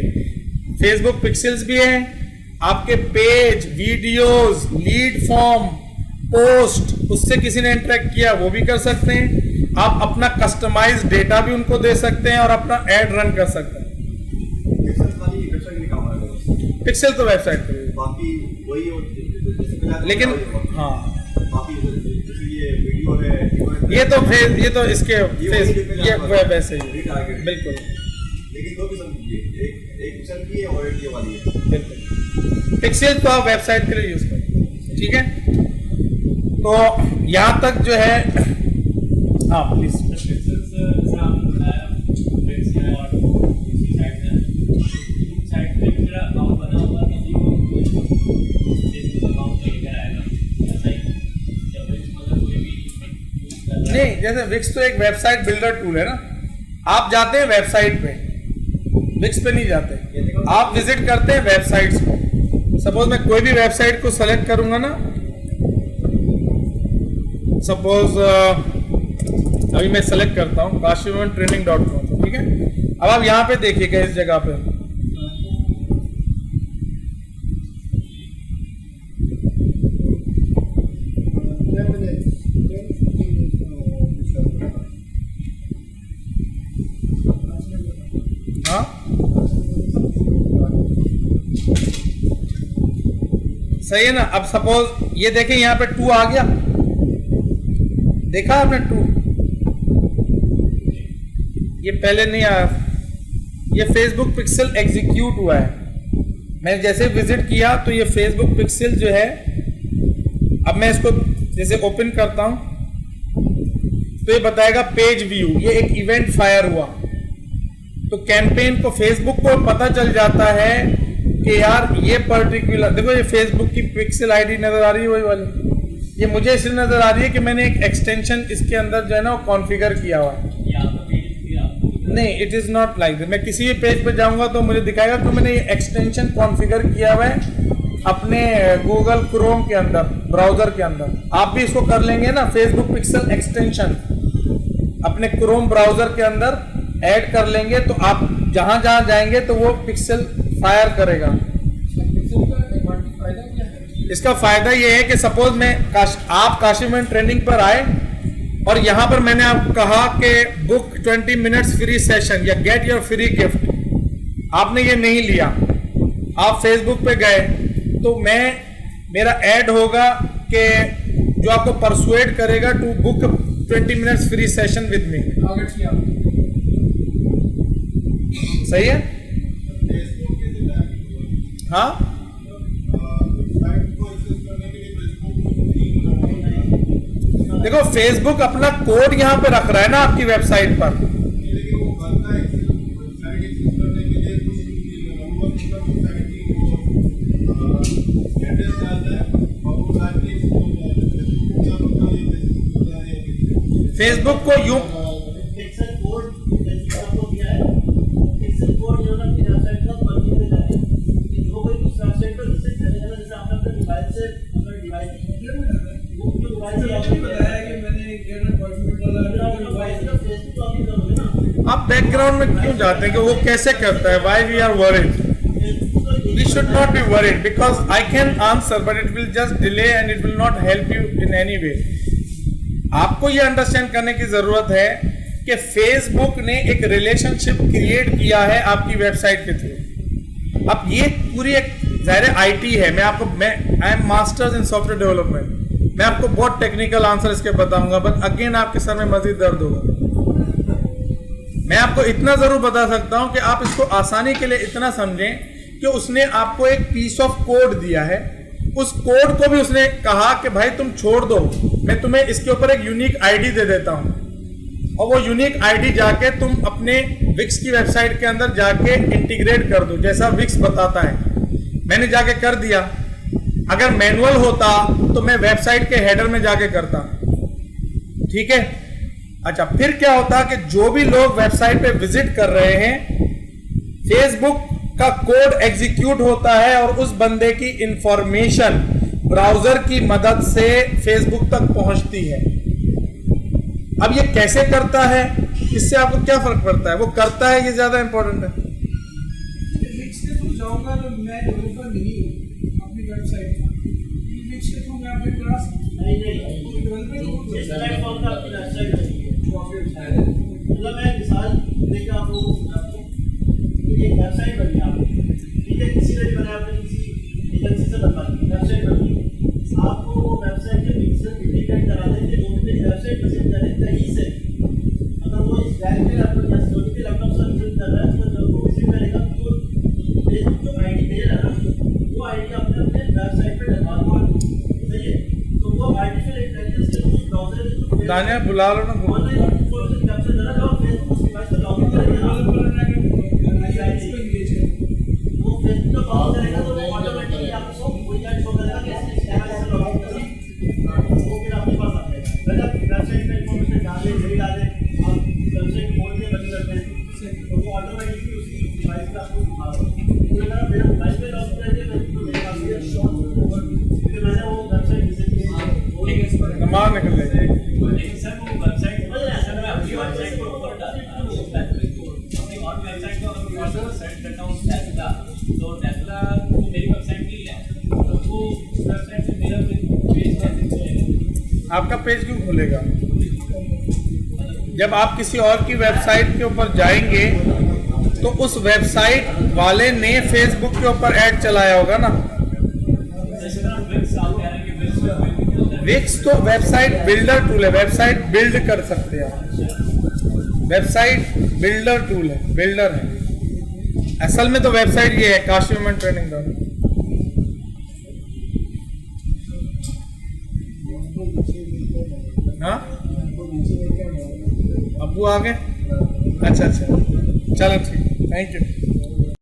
फेसबुक पिक्सेल्स भी हैं, आपके page, videos, lead form, post, उससे किसी ने इंटरेक्ट किया वो भी कर सकते हैं। आप अपना कस्टमाइज डेटा भी उनको दे सकते हैं और अपना एड रन कर सकते हैं। पिक्सल तो वेबसाइट पे, बाकी वही हो लेकिन हाँ बाकी जैसे ये वीडियो है ये तो इसके ये वेब ऐसे ही है, टारगेट बिल्कुल लेकिन दो किस्म की है, एक पिक्सल की है और एक ये वाली है। बिल्कुल। पिक्सल तो आप वेबसाइट के लिए यूज करें, ठीक है। तो यहाँ तक जो है हाँ प्लीज। नहीं, जैसे विक्स तो एक वेबसाइट बिल्डर टूल है ना, आप जाते हैं वेबसाइट पे, विक्स पे नहीं जाते, आप विजिट करते हैं वेबसाइट्स को। सपोज मैं कोई भी वेबसाइट को सेलेक्ट करूंगा ना, सपोज अभी मैं सेलेक्ट करता हूँ kashivantraining.com, ठीक है। अब आप यहाँ पे देखिएगा इस जगह पे हाँ सही है ना। अब सपोज ये देखें यहाँ पे 2 आ गया, देखा आपने 2, ये पहले नहीं आया, ये फेसबुक पिक्सल एग्जीक्यूट हुआ है। मैंने जैसे विजिट किया तो ये फेसबुक पिक्सल जो है, अब मैं इसको जैसे ओपन करता हूं तो ये बताएगा पेज व्यू, ये एक इवेंट फायर हुआ। तो कैंपेन को फेसबुक को पता चल जाता है कि यार ये पर्टिकुलर, देखो ये फेसबुक की पिक्सल आईडी नजर आ रही है वही वाली, ये मुझे इसलिए नजर आ रही है कि मैंने एक एक्सटेंशन इसके अंदर जो है ना वो कॉन्फ़िगर किया हुआ है। नहीं, it is not like that. मैं किसी भी पेज पे जाऊंगा तो मुझे दिखाएगा कि मैंने ये एक्सटेंशन कॉन्फ़िगर किया हुआ है अपने गूगल क्रोम के अंदर, ब्राउजर के अंदर। आप भी इसको कर लेंगे ना, फेसबुक पिक्सल एक्सटेंशन अपने क्रोम ब्राउजर के अंदर ऐड कर लेंगे तो आप जहां जहां जाएंगे तो वो पिक्सल फायर करेगा। इसका फायदा ये है कि सपोज मैं आप काशिवन ट्रेनिंग पर आए और यहां पर मैंने आपको कहा कि बुक 20 मिनट्स फ्री सेशन या गेट योर फ्री गिफ्ट, आपने ये नहीं लिया, आप फेसबुक पे गए तो मेरा ऐड होगा कि जो आपको परसुएड करेगा to book 20 minutes free session with me. सही है। हाँ देखो फेसबुक अपना कोड यहां पे रख रहा है ना आपकी वेबसाइट पर, फेसबुक को यूं आप बैकग्राउंड में क्यों जाते हैं कि वो कैसे करता है, why we are worried, we should not be worried because I can answer but it will just delay and it will not help you in any way. आपको ये अंडरस्टैंड करने की जरूरत है कि फेसबुक ने एक रिलेशनशिप क्रिएट किया है आपकी वेबसाइट के थ्रू। अब ये पूरी एक ज़ाहिर आईटी है, I am masters in software development, मैं आपको बहुत टेक्निकल आंसर इसके बताऊंगा बट अगेन आपके सर में मजीद दर्द होगा। मैं आपको इतना जरूर बता सकता हूं कि आप इसको आसानी के लिए इतना समझें कि उसने आपको एक पीस ऑफ कोड दिया है, उस कोड को भी उसने कहा कि भाई तुम छोड़ दो, मैं तुम्हें इसके ऊपर एक यूनिक आईडी दे देता हूं और वो यूनिक आईडी जाके तुम अपने विक्स की वेबसाइट के अंदर जाके इंटीग्रेट कर दो जैसा विक्स बताता है। मैंने जाके कर दिया। अगर मैनुअल होता तो मैं वेबसाइट के हेडर में जाके करता, ठीक है। अच्छा, फिर क्या होता कि जो भी लोग वेबसाइट पे विजिट कर रहे हैं फेसबुक का कोड एग्जीक्यूट होता है और उस बंदे की इंफॉर्मेशन ब्राउजर की मदद से फेसबुक तक पहुंचती है। अब ये कैसे करता है, इससे आपको क्या फर्क पड़ता है, वो करता है ये ज्यादा इंपॉर्टेंट है। जाऊंगा तो मैं डेवलपर नहीं हूं अपनी वेबसाइट के थ्रू मैं अपने क्लास मतलब मैं मिसाल देकर आप लोगों को बताता हूँ कि एक वेबसाइट बनी आपने, ठीक है, किसी ने बनाया, आपने किसी एजेंसी से बनवा ली वेबसाइट बनती है, आपको वो वेबसाइट के पिक्सल इंडिकेट करा देंगे जो भी वेबसाइट विजिट करें कहीं से, अगर वो इस बैंक के लैपटॉप या सोनी के लैपटॉप से विजिट कर रहा है तो जब वो विजिट करेगा तो फेसबुक जो आईडी दे रहा है वो आईडी अपने अपने वेबसाइट पे डलवा दो, सही है। तो वो आर्टिफिशियल इंटेलिजेंस के थ्रू ब्राउज़र के थ्रू दानिया बुला लो ना। ऑनलाइन इन्फॉर्मेशन कैप्चर कर रहा है और फेसबुक उस डिवाइस पे लॉगिन करेगा, वो फेसबुक का कॉल करेगा तो वो ऑटोमेटिकली आपको वही ऐड शो करेगा कि इस चैनल से लॉगिन करिए, वो फिर आपके पास आ जाएगा। अगर आप वेबसाइट पे इन्फॉर्मेशन डालें नहीं डालें, आप वेबसाइट खोल के बंद कर दें तो वो ऑटोमेटिकली उसी डिवाइस पे आपको दिखा देगा। तो अगर मेरे मोबाइल पे लॉगिन करके मैं तो मेरे पास ये शॉट क्योंकि मैंने वो वेबसाइट विजिट की है, वो एक एक्सपर्ट नमाज निकल जाएगी। लेकिन सर वो वेबसाइट सर मैं अपनी वेबसाइट को ऊपर डालता हूँ, अपनी और वेबसाइट को अगर मैं सेट करता हूँ टेस्ला, तो टेस्ला तो मेरी वेबसाइट नहीं है, तो वो वेबसाइट से मेरा पेज कैसे खुलेगा? आपका पेज क्यों खुलेगा? जब आप किसी और की वेबसाइट के ऊपर जाएंगे तो उस वेबसाइट वाले ने फेसबुक के ऊपर ऐड चलाया होगा ना। जैसे आप विक्स आप कह रहे हैं कि विक्स विक्स तो वेबसाइट बिल्डर टूल है, वेबसाइट बिल्ड कर सकते हैं आप। वेबसाइट बिल्डर टूल है, बिल्डर है। असल में तो वेबसाइट ये है काशी वुमेन ट्रेनिंग डॉट। हाँ अब्बू आ गए? अच्छा अच्छा चलो ठीक, थैंक यू।